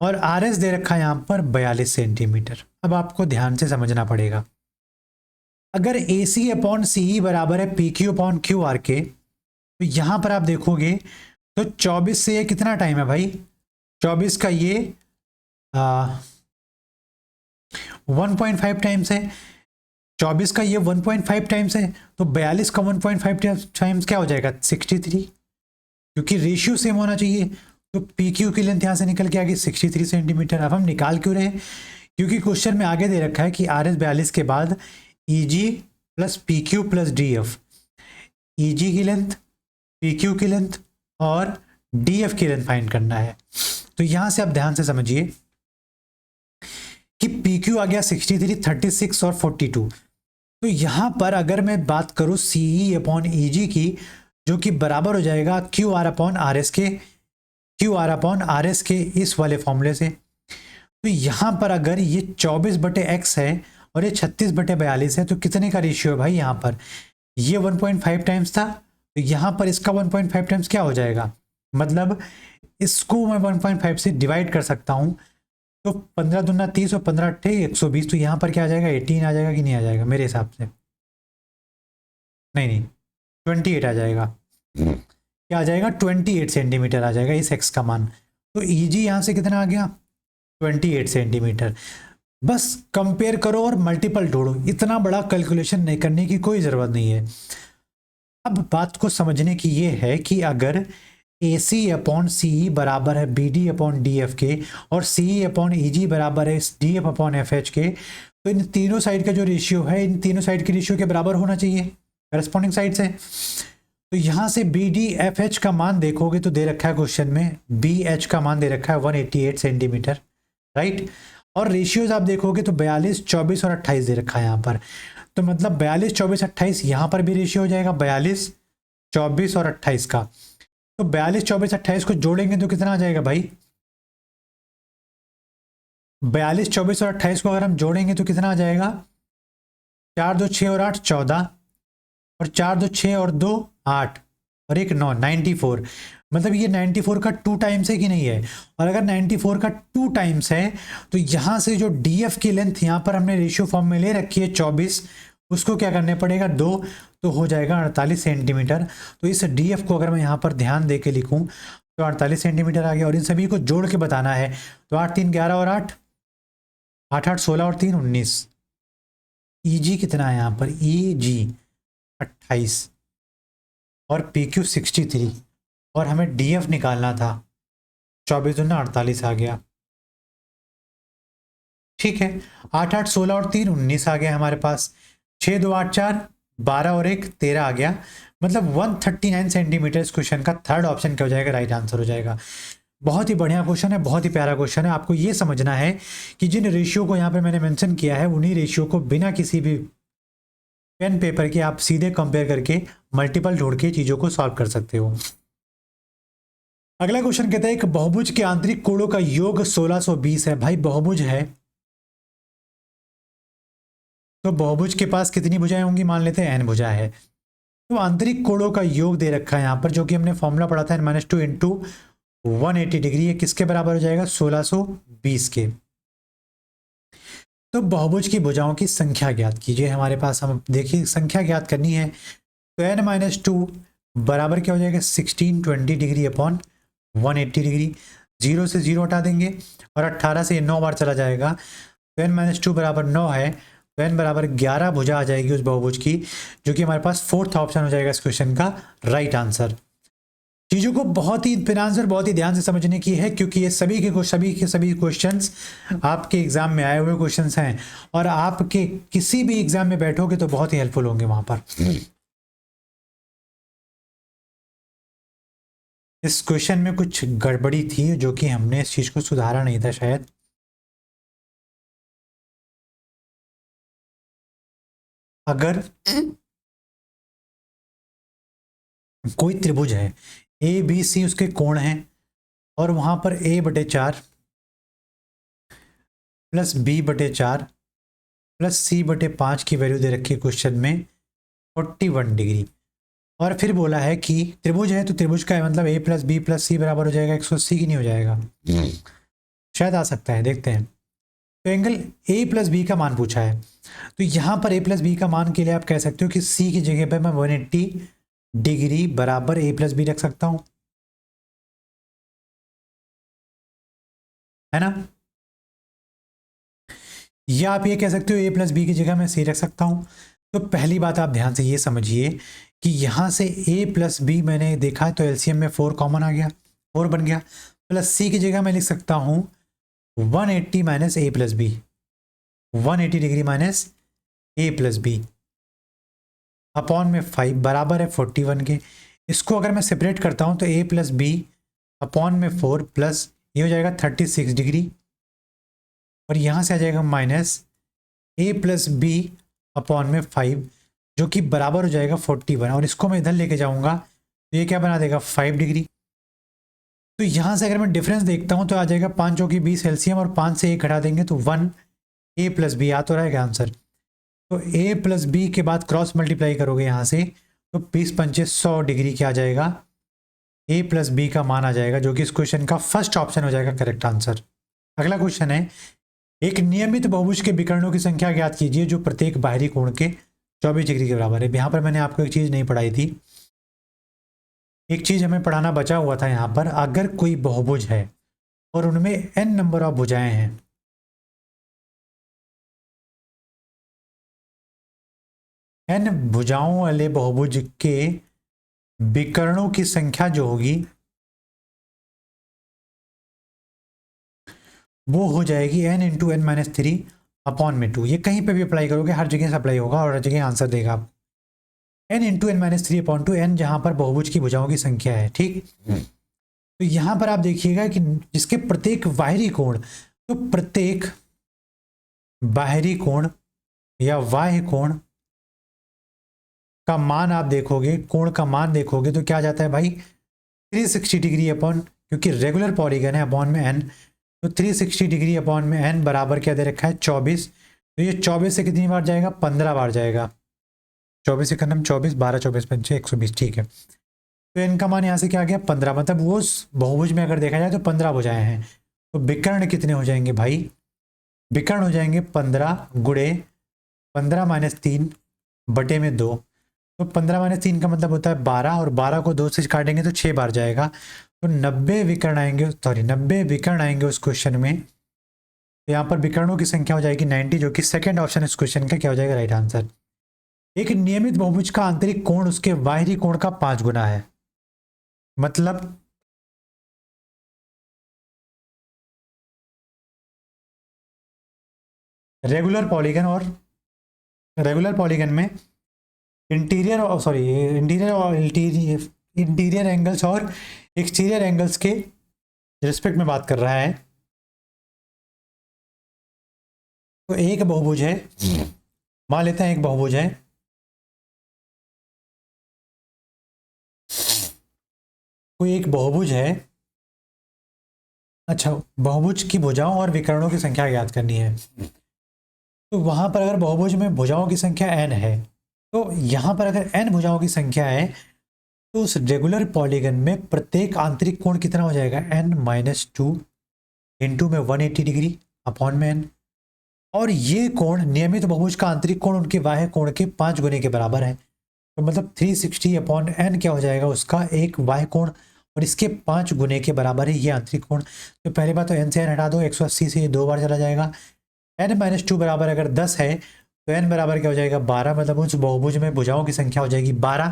और RS दे रखा है यहाँ पर 42 सेंटीमीटर। अब आपको ध्यान से समझना पड़ेगा, अगर AC अपॉन CE बराबर है PQ अपॉन QR के, तो यहाँ पर आप देखोगे तो 24 से ये कितना टाइम है भाई, 24 का ये 1.5 टाइम्स है, 24 का ये 1.5 टाइम्स है, तो 42 का 1.5 टाइम्स क्या हो जाएगा 63, क्योंकि रेशियो सेम होना चाहिए। तो PQ की लेंथ यहाँ से निकल के आ गई 63 सेंटीमीटर। अब हम निकाल क्यों रहे, क्योंकि क्वेश्चन में आगे दे रखा है कि RS 42 के बाद EG plus PQ plus DF, EG की लेंथ, PQ की लेंथ और DF की लेंथ फाइंड करना है। तो यहां से आप ध्यान से समझिए कि PQ आ गया 63, 36 और 42। तो यहां पर अगर मैं बात करूं CE अपॉन EG की, जो कि बराबर हो जाएगा QR अपॉन RS के, QR अपॉन RS के इस वाले फॉर्मूले से, तो यहां पर अगर ये 24/x है और ये 36/42 है, तो कितने का रेशियो है भाई, यहाँ पर ये 1.5 टाइम्स था, तो यहाँ पर इसका 1.5 टाइम्स क्या हो जाएगा, मतलब इसको मैं 1.5 से डिवाइड कर सकता हूँ, तो 15 दूना 30 और 15 अट्ठे 120, तो यहाँ पर क्या आ जाएगा 18 आ जाएगा कि नहीं आ जाएगा, मेरे हिसाब से नहीं 28 आ जाएगा। क्या आ जाएगा 28 सेंटीमीटर आ जाएगा इस एक्स का मान। तो EG यहाँ से कितना आ गया 28 सेंटीमीटर। बस कंपेयर करो और मल्टीपल ढूंढो, इतना बड़ा कैलकुलेशन नहीं करने की कोई ज़रूरत नहीं है। अब बात को समझने की ये है कि अगर AC अपॉन CE बराबर है BD अपॉन DF के और CE अपॉन EG बराबर है DF अपॉन FH के, तो इन तीनों साइड का जो रेशियो है इन तीनों साइड के रेशियो के बराबर होना चाहिए करस्पॉन्डिंग साइड से। तो यहाँ से BD FH का मान देखोगे तो दे रखा है क्वेश्चन में, BH का मान दे रखा है 188 सेंटीमीटर, राइट। और रेशियोज आप देखोगे तो 42, 24 और 28 दे रखा है यहाँ पर, तो मतलब 42, 24, 28 यहाँ पर भी रेशियो हो जाएगा 42, 24 और 28 का। तो 42, 24, 28 को जोड़ेंगे तो कितना आ जाएगा भाई, 42, 24 और 28 को अगर हम जोड़ेंगे तो कितना आ जाएगा, 4 2 6 और 8 14 और 4 2 6 और 2 8 और 1 9 94। मतलब ये 94 का 2 टाइम्स है कि नहीं है, और अगर 94 का 2 टाइम्स है तो यहाँ से जो DF की लेंथ यहाँ पर हमने रेशियो फॉर्म में ले रखी है 24, उसको क्या करने पड़ेगा 2, तो हो जाएगा 48 सेंटीमीटर। तो इस DF को अगर मैं यहाँ पर ध्यान दे के लिखूँ तो 48 सेंटीमीटर आ गया, और इन सभी को जोड़ के बताना है तो 8 3 11 और 8 8 8 16 और 3 19। EG कितना है यहाँ पर, EG 28 और PQ 63 और हमें DF निकालना था, 24 दूना 48 आ गया, ठीक है। 8 8 16 और 3 19 आ गया हमारे पास, 6 2 8 4 12 और 1 13 आ गया। मतलब 139 सेंटीमीटर इस क्वेश्चन का थर्ड ऑप्शन क्या हो जाएगा, राइट आंसर हो जाएगा। बहुत ही बढ़िया क्वेश्चन है, बहुत ही प्यारा क्वेश्चन है। आपको ये समझना है कि जिन रेशियो को यहाँ पे मैंने मेंशन किया है उन्हीं रेशियो को बिना किसी भी पेन पेपर के आप सीधे कंपेयर करके मल्टीपल ढूंढ के चीज़ों को सॉल्व कर सकते हो। अगला क्वेश्चन कहता है एक बहुभुज के आंतरिक कोणों का योग 1620 है। भाई बहुभुज है तो बहुभुज के पास कितनी भुजाएं होंगी, मान लेते हैं n भुजा है। तो आंतरिक कोणों का योग दे रखा है यहाँ पर, जो कि हमने फॉर्मूला पढ़ा था -2 इंटू 180 डिग्री, ये किसके बराबर हो जाएगा 1620 के। तो बहुभुज की भुजाओं की संख्या ज्ञात कीजिए हमारे पास। हम देखिए संख्या ज्ञात करनी है तो n-2 बराबर क्या हो जाएगा 1620 डिग्री अपॉन 180 डिग्री। 0 से 0 हटा देंगे और 18 से 9 बार चला जाएगा, तो n माइनस 2 बराबर 9 है, तो n बराबर 11 भुजा आ जाएगी उस बहुभुज की, जो कि हमारे पास फोर्थ ऑप्शन हो जाएगा इस क्वेश्चन का राइट आंसर। चीज़ों को बहुत ही इत्मीनान और बहुत ही ध्यान से समझने की है, क्योंकि ये सभी क्वेश्चंस आपके एग्जाम में आए हुए क्वेश्चंस हैं और आपके किसी भी एग्जाम में बैठोगे तो बहुत ही हेल्पफुल होंगे वहां पर। इस क्वेश्चन में कुछ गड़बड़ी थी जो कि हमने इस चीज को सुधारा नहीं था शायद। अगर कोई त्रिभुज है, ए बी सी उसके कोण हैं, और वहां पर a/4 plus b/4 plus c/5 की वैल्यू दे रखी है क्वेश्चन में 41 डिग्री, और फिर बोला है कि त्रिभुज है, तो त्रिभुज का है मतलब a प्लस बी प्लस सी बराबर हो जाएगा 180 की नहीं हो जाएगा? शायद आ सकता है, देखते हैं। तो एंगल a प्लस बी का मान पूछा है, तो यहां पर a प्लस बी का मान के लिए आप कह सकते हो कि c की जगह पर मैं 180 डिग्री बराबर a प्लस बी रख सकता हूं, है ना? या आप ये कह सकते हो a प्लस बी की जगह मैं c रख सकता हूं। तो पहली बात आप ध्यान से ये समझिए कि यहां से a प्लस बी मैंने देखा तो एलसीएम में 4 कॉमन आ गया, 4 बन गया, प्लस c की जगह मैं लिख सकता हूं 180 minus a plus B, 180 degree minus a plus B upon में 5 बराबर है 41 के। इसको अगर मैं सेपरेट करता हूं तो a प्लस बी अपॉन में 4 प्लस ये हो जाएगा 36 डिग्री, और यहां से आ जाएगा minus a plus B upon में 5 जो कि बराबर हो जाएगा 41, और इसको मैं इधर लेके जाऊंगा तो ये क्या बना देगा 5 डिग्री। तो यहां से अगर मैं डिफरेंस देखता हूं तो आ जाएगा 5 चौकी 20 एलसीएम, और 5 से 1 हटा देंगे तो 1 a प्लस बी आ तो रहेगा आंसर। तो a प्लस बी के बाद क्रॉस मल्टीप्लाई करोगे यहाँ से तो 20 पंचे 100 डिग्री क्या आ जाएगा, a प्लस बी का मान आ जाएगा, जो कि इस क्वेश्चन का फर्स्ट ऑप्शन हो जाएगा करेक्ट आंसर। अगला क्वेश्चन है, एक नियमित बहुभुज के विकर्णों की संख्या ज्ञात कीजिए जो प्रत्येक बाहरी कोण के 24 डिग्री के बराबर है। यहाँ पर मैंने आपको एक चीज नहीं पढ़ाई थी, एक चीज हमें पढ़ाना बचा हुआ था यहाँ पर। अगर कोई बहुभुज है और उनमें n नंबर ऑफ भुजाएं हैं, n भुजाओं वाले बहुभुज के विकर्णों की संख्या जो होगी वो हो जाएगी n into N minus 3 upon में 2। ये कहीं पे भी अप्लाई करोगे हर जगह से अप्लाई होगा और हर जगह आंसर देगा आप। n into N minus 3 upon 2, n जहां पर बहुभुज की भुजाओं की संख्या है, ठीक। तो यहां पर आप देखिएगा कि जिसके प्रत्येक बाहरी कोण, तो प्रत्येक बाहरी कोण या बाह्य कोण का मान आप देखोगे, कोण का मान देखोगे तो क्या जाता है भाई 360 डिग्री अपॉन, क्योंकि रेगुलर पॉलीगन है अपॉन में n, तो 360 डिग्री अपॉन में n बराबर क्या दे रखा है 24। तो ये 24 से कितनी बार जाएगा 15 बार जाएगा, 24 से करना 24, 12 24 पंचे 120, ठीक है। तो n का मान यहाँ से क्या आ गया 15, मतलब वो बहुभुज में अगर देखा जाए तो 15 भुजाएं हैं। तो विकर्ण कितने हो जाएंगे भाई, विकर्ण हो जाएंगे 15 गुणे 15 माइनस 3 बटे में 2। तो 15 माइनस 3 का मतलब होता है 12, और 12 को 2 से काटेंगे तो 6 बार जाएगा। तो 90 विकर्ण आएंगे, सॉरी 90 विकर्ण आएंगे उस क्वेश्चन में। तो यहाँ पर विकर्णों की संख्या हो जाएगी 90, जो कि सेकंड ऑप्शन इस क्वेश्चन का क्या हो जाएगा राइट आंसर। एक नियमित बहुभुज का आंतरिक कोण उसके बाहरी कोण का 5 गुना है, मतलब रेगुलर पॉलीगन में इंटीरियर और सॉरी इंटीरियर एंगल्स और एक्सटीरियर एंगल्स के रिस्पेक्ट में बात कर रहा है। तो एक बहुभुज है, मान लेते हैं एक बहुभुज है, कोई एक बहुभुज है। अच्छा, बहुभुज की भुजाओं और विकर्णों की संख्या ज्ञात करनी है। तो वहां पर अगर बहुभुज में भुजाओं की संख्या n है, तो यहां पर अगर n भुजाओं की संख्या है तो उस रेगुलर पॉलीगन में प्रत्येक आंतरिक कोण कितना हो जाएगा n माइनस 2 इंटू में 180 डिग्री अपॉन में n, और ये कोण नियमित बहुभुज का आंतरिक कोण उनके बाह्य कोण के 5 गुने के बराबर है। तो मतलब 360/n क्या हो जाएगा उसका एक y कोण, और इसके 5 गुने के बराबर है ये आंतरिक कोण। तो पहली बात तो n से n हटा दो, 180 से ये 2 बार चला जाएगा। n-2 बराबर अगर 10 है तो n बराबर क्या हो जाएगा 12, मतलब उस बहुभुज में भुजाओं की संख्या हो जाएगी 12।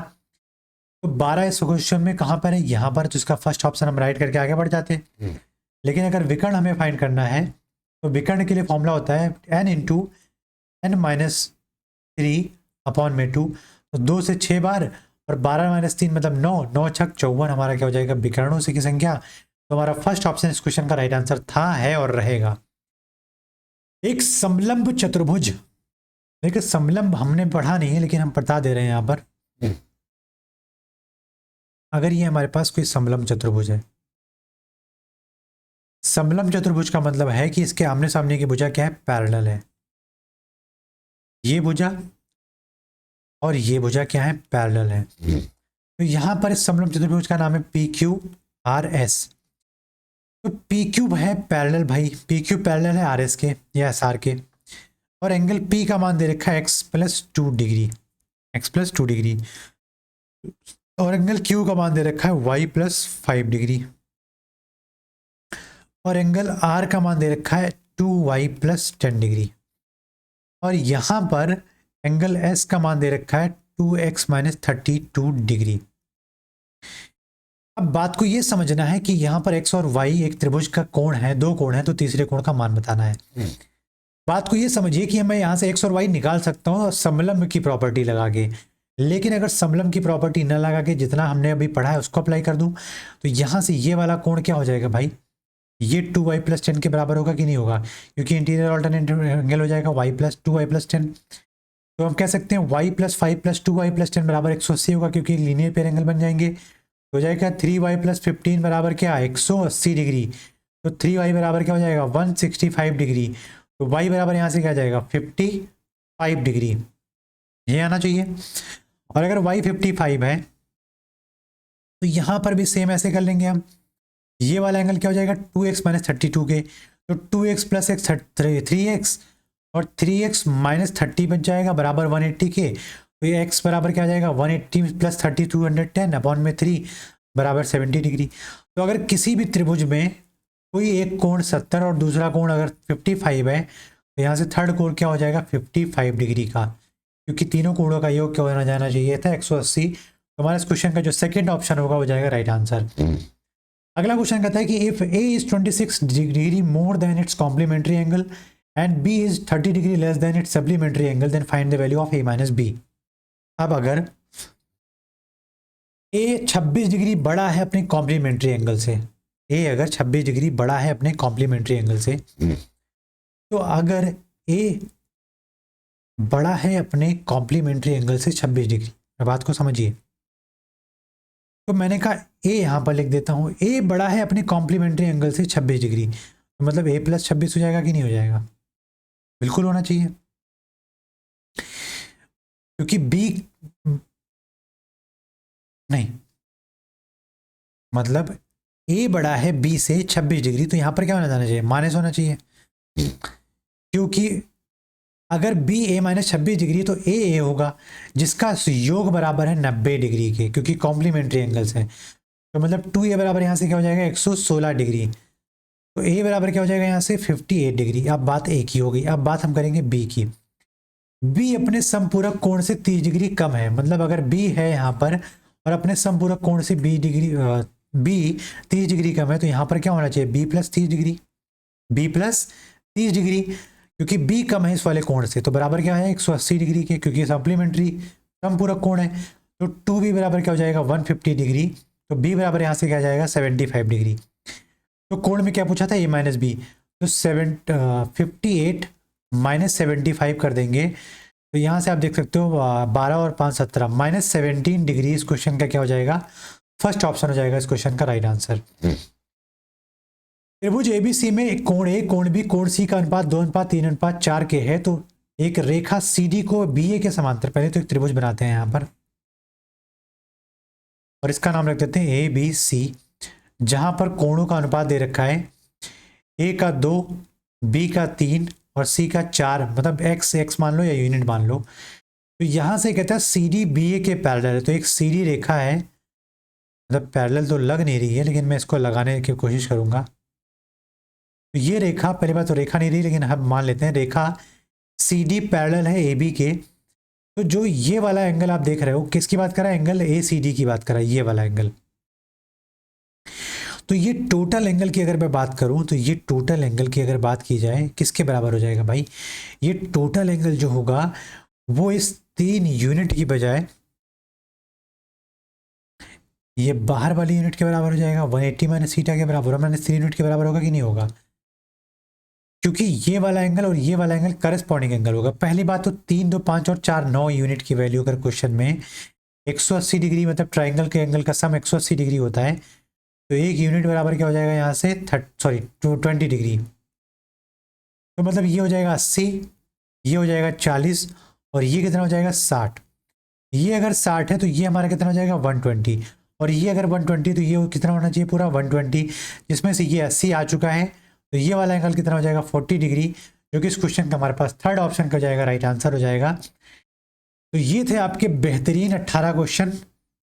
तो 12 इस क्वेश्चन में कहाँ पर है, यहाँ पर, तो इसका फर्स्ट ऑप्शन हम राइट करके आगे बढ़ जाते हैं। लेकिन अगर विकर्ण हमें फाइंड करना है तो विकर्ण के लिए फॉर्मूला होता है n इंटू n-3/2, तो 2 से 6 बार, और 12-3 मतलब 9, 9×6 = 54 हमारा क्या हो जाएगा विकर्णों से की संख्या। तो हमारा फर्स्ट ऑप्शन इस क्वेश्चन का राइट आंसर था, है और रहेगा। एक समलंब चतुर्भुज, देखिए समलंब हमने पढ़ा नहीं है लेकिन हम बता दे रहे हैं यहाँ पर। अगर ये हमारे पास कोई समलंब चतुर्भुज है, समलंब चतुर्भुज का मतलब है कि इसके आमने सामने की भुजा क्या है, पैरेलल है। ये भुजा और ये भुजा क्या है, पैरेलल है। तो यहां पर इस समलंब चतुर्भुज का नाम है PQRS। तो PQ है पैरेलल भाई, PQ पैरेलल है RS के या SR के, और एंगल P का मान दे रखा है x+2 डिग्री, x+2 डिग्री, और एंगल Q का मान दे रखा है y+5 डिग्री, और एंगल R का मान दे रखा है 2y+10 डिग्री, और यहां पर एंगल S का मान दे रखा है 2x-32 डिग्री। अब बात को ये समझना है कि यहाँ पर x और y एक त्रिभुज का कोण है, दो कोण है, तो तीसरे कोण का मान बताना है। बात को ये समझिए कि मैं यहाँ से x और y निकाल सकता हूँ समलंब की प्रॉपर्टी लगा के, लेकिन अगर समलंब की प्रॉपर्टी न लगा के जितना हमने अभी पढ़ा है उसको अप्लाई कर दूं तो यहाँ से ये वाला कोण क्या हो जाएगा भाई, ये 2y+10 के बराबर होगा कि नहीं होगा, क्योंकि इंटीरियर ऑल्टरनेट एंगल हो जाएगा y+2y+10। तो हम कह सकते हैं y+5+2y+10 बराबर 180 होगा, क्योंकि लीनियर पेयर एंगल बन जाएंगे। तो हो जाएगा 3y+15 बराबर क्या, 180 डिग्री। तो 3y बराबर क्या हो जाएगा 165 डिग्री। तो y बराबर यहाँ से क्या आ जाएगा 55 डिग्री, ये आना चाहिए। और अगर y 55 है तो यहाँ पर भी सेम ऐसे कर लेंगे हम, ये वाला एंगल क्या हो जाएगा 2x-32 के, तो 2x + x 3x, और 3x - 30 बच जाएगा बराबर 180 के। तो ये x बराबर क्या आ जाएगा 180 + 30 210/3 बराबर 70 डिग्री। तो अगर किसी भी त्रिभुज में कोई एक कोण 70 और दूसरा कोण अगर 55 है तो यहाँ से थर्ड कोण क्या हो जाएगा 55 डिग्री का, क्योंकि तीनों कोणों का योग क्या होना जाना चाहिए था 180। तो हमारा इस क्वेश्चन का जो सेकंड ऑप्शन होगा वो जाएगा राइट आंसर। अगला क्वेश्चन कहता है कि if A is 26 degree more than its complementary angle and B is 30 degree less than its supplementary angle then find the value of A - B। अब अगर A 26 डिग्री बड़ा है अपने कॉम्प्लीमेंट्री एंगल से, A अगर 26 डिग्री बड़ा है अपने कॉम्प्लीमेंट्री एंगल से, तो अगर A बड़ा है अपने कॉम्प्लीमेंट्री एंगल से 26 डिग्री, बात को समझिए। तो मैंने कहा A यहाँ पर लिख देता हूँ, A बड़ा है अपने कॉम्प्लीमेंट्री एंगल से 26 डिग्री, तो मतलब A + 26 हो जाएगा कि नहीं हो जाएगा, बिल्कुल होना चाहिए, क्योंकि B नहीं, मतलब A बड़ा है B से 26 डिग्री, तो यहाँ पर क्या होना जाना चाहिए, माइनस होना चाहिए, क्योंकि अगर B A - 26 डिग्री तो A होगा जिसका योग बराबर है 90 डिग्री के, क्योंकि कॉम्प्लीमेंट्री एंगल्स है। तो मतलब 2A बराबर यहाँ से क्या हो जाएगा 116 डिग्री, तो A बराबर क्या हो जाएगा यहाँ से 58 डिग्री। अब बात A की हो गई, अब बात हम करेंगे B की। B अपने समपूरक कोण से 30 डिग्री कम है, मतलब अगर B है यहाँ पर और अपने समपूरक कोण से B 30 डिग्री कम है, तो यहाँ पर क्या होना चाहिए B + 30 डिग्री, B + 30 डिग्री, क्योंकि B कम है इस वाले कोण से, तो बराबर क्या है 180 डिग्री के, क्योंकि सप्लीमेंट्री समपूरक कोण है। तो 2B बराबर क्या हो जाएगा 150 डिग्री, तो B बराबर यहाँ से क्या जाएगा 75 डिग्री। तो कोण में क्या पूछा था A - B, तो 58 - 75 कर देंगे, तो यहाँ से आप देख सकते हो 12 और 5 17 -17 डिग्री। इस क्वेश्चन का क्या हो जाएगा, फर्स्ट ऑप्शन हो जाएगा इस क्वेश्चन का राइट आंसर। त्रिभुज ABC में एक कोण A कोण B कोण C का अनुपात 2:3:4 के है, तो एक रेखा CD को BA के समांतर, पहले तो एक त्रिभुज बनाते हैं यहाँ पर और इसका नाम रख देते हैं ABC, जहां पर कोणों का अनुपात दे रखा है A का 2, B का 3 और C का 4, मतलब x मान लो या यूनिट मान लो। तो तो यहाँ से कहता है सी डी बी ए के पैरेलल है, तो एक सीधी रेखा है, मतलब पैरेलल तो लग नहीं रही है लेकिन मैं इसको लगाने की कोशिश करूँगा। तो ये रेखा, पहली बात तो रेखा नहीं रही लेकिन हम मान लेते हैं रेखा सी डी पैरेलल है ए बी के। तो जो ये वाला एंगल आप देख रहे हो किसकी बात कर रहा है, एंगल ए सी डी की बात कर रहा है, ये वाला एंगल। तो ये टोटल एंगल की अगर मैं बात करूं तो ये टोटल एंगल की अगर बात की जाए किसके बराबर हो जाएगा भाई, ये टोटल एंगल जो होगा वो इस 3 यूनिट की बजाय ये बाहर वाली यूनिट के बराबर हो जाएगा, 180 माइनस थीटा के बराबर, माइनस 3 यूनिट के बराबर होगा कि नहीं होगा, क्योंकि ये वाला एंगल और ये वाला एंगल करस्पॉन्डिंग एंगल होगा। पहली बात तो 3, 2, 5 और 4 9 यूनिट की वैल्यू अगर क्वेश्चन में 180 डिग्री, मतलब ट्राइंगल के एंगल का सम 180 डिग्री होता है, तो एक यूनिट बराबर क्या हो जाएगा यहाँ से 20 डिग्री। तो मतलब ये हो जाएगा 80, ये हो जाएगा 40 और ये कितना हो जाएगा 60। ये अगर 60 है तो ये हमारा कितना हो जाएगा 120, और ये अगर 120 तो ये कितना होना चाहिए पूरा 120, जिसमें से ये 80 आ चुका है। तो ये वाला एंगल कितना हो जाएगा 40 डिग्री, जो कि इस क्वेश्चन का हमारे पास थर्ड ऑप्शन का जाएगा, राइट आंसर हो जाएगा। तो ये थे आपके बेहतरीन 18 क्वेश्चन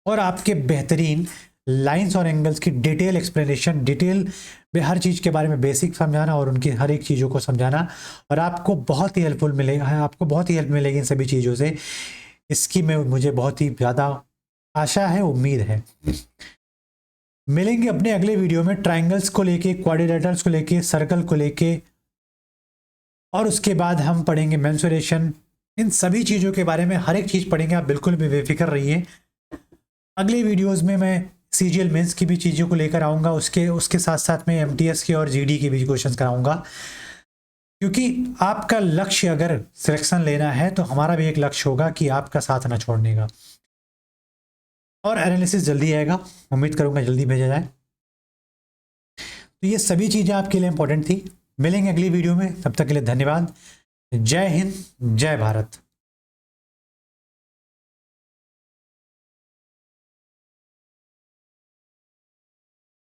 और आपके बेहतरीन लाइंस और एंगल्स की डिटेल एक्सप्लेनेशन, डिटेल में हर चीज़ के बारे में बेसिक समझाना और उनकी हर एक चीज़ों को समझाना, और आपको बहुत ही हेल्पफुल मिलेगा, आपको बहुत ही हेल्प मिलेगी इन सभी चीज़ों से। इसकी में मुझे बहुत ही ज़्यादा आशा है, उम्मीद है। मिलेंगे अपने अगले वीडियो में ट्राइंगल्स को लेके, क्वाड्रिलेटरल्स को लेके, सर्कल को लेके, और उसके बाद हम पढ़ेंगे मेंसुरेशन, इन सभी चीज़ों के बारे में हर एक चीज़ पढ़ेंगे, आप बिल्कुल भी बेफिक्र रहिए। अगले वीडियोस में मैं सीजीएल मेंस की भी चीज़ों को लेकर आऊँगा, उसके साथ साथ में एमटीएस की और जीडी की भी क्वेश्चन कराऊँगा, क्योंकि आपका लक्ष्य अगर सिलेक्शन लेना है तो हमारा भी एक लक्ष्य होगा कि आपका साथ ना छोड़ने का। और एनालिसिस जल्दी आएगा, उम्मीद करूँगा जल्दी भेजा जाए। तो ये सभी चीज़ें आपके लिए इंपॉर्टेंट थी। मिलेंगे अगली वीडियो में, तब तक के लिए धन्यवाद। जय हिंद, जय भारत।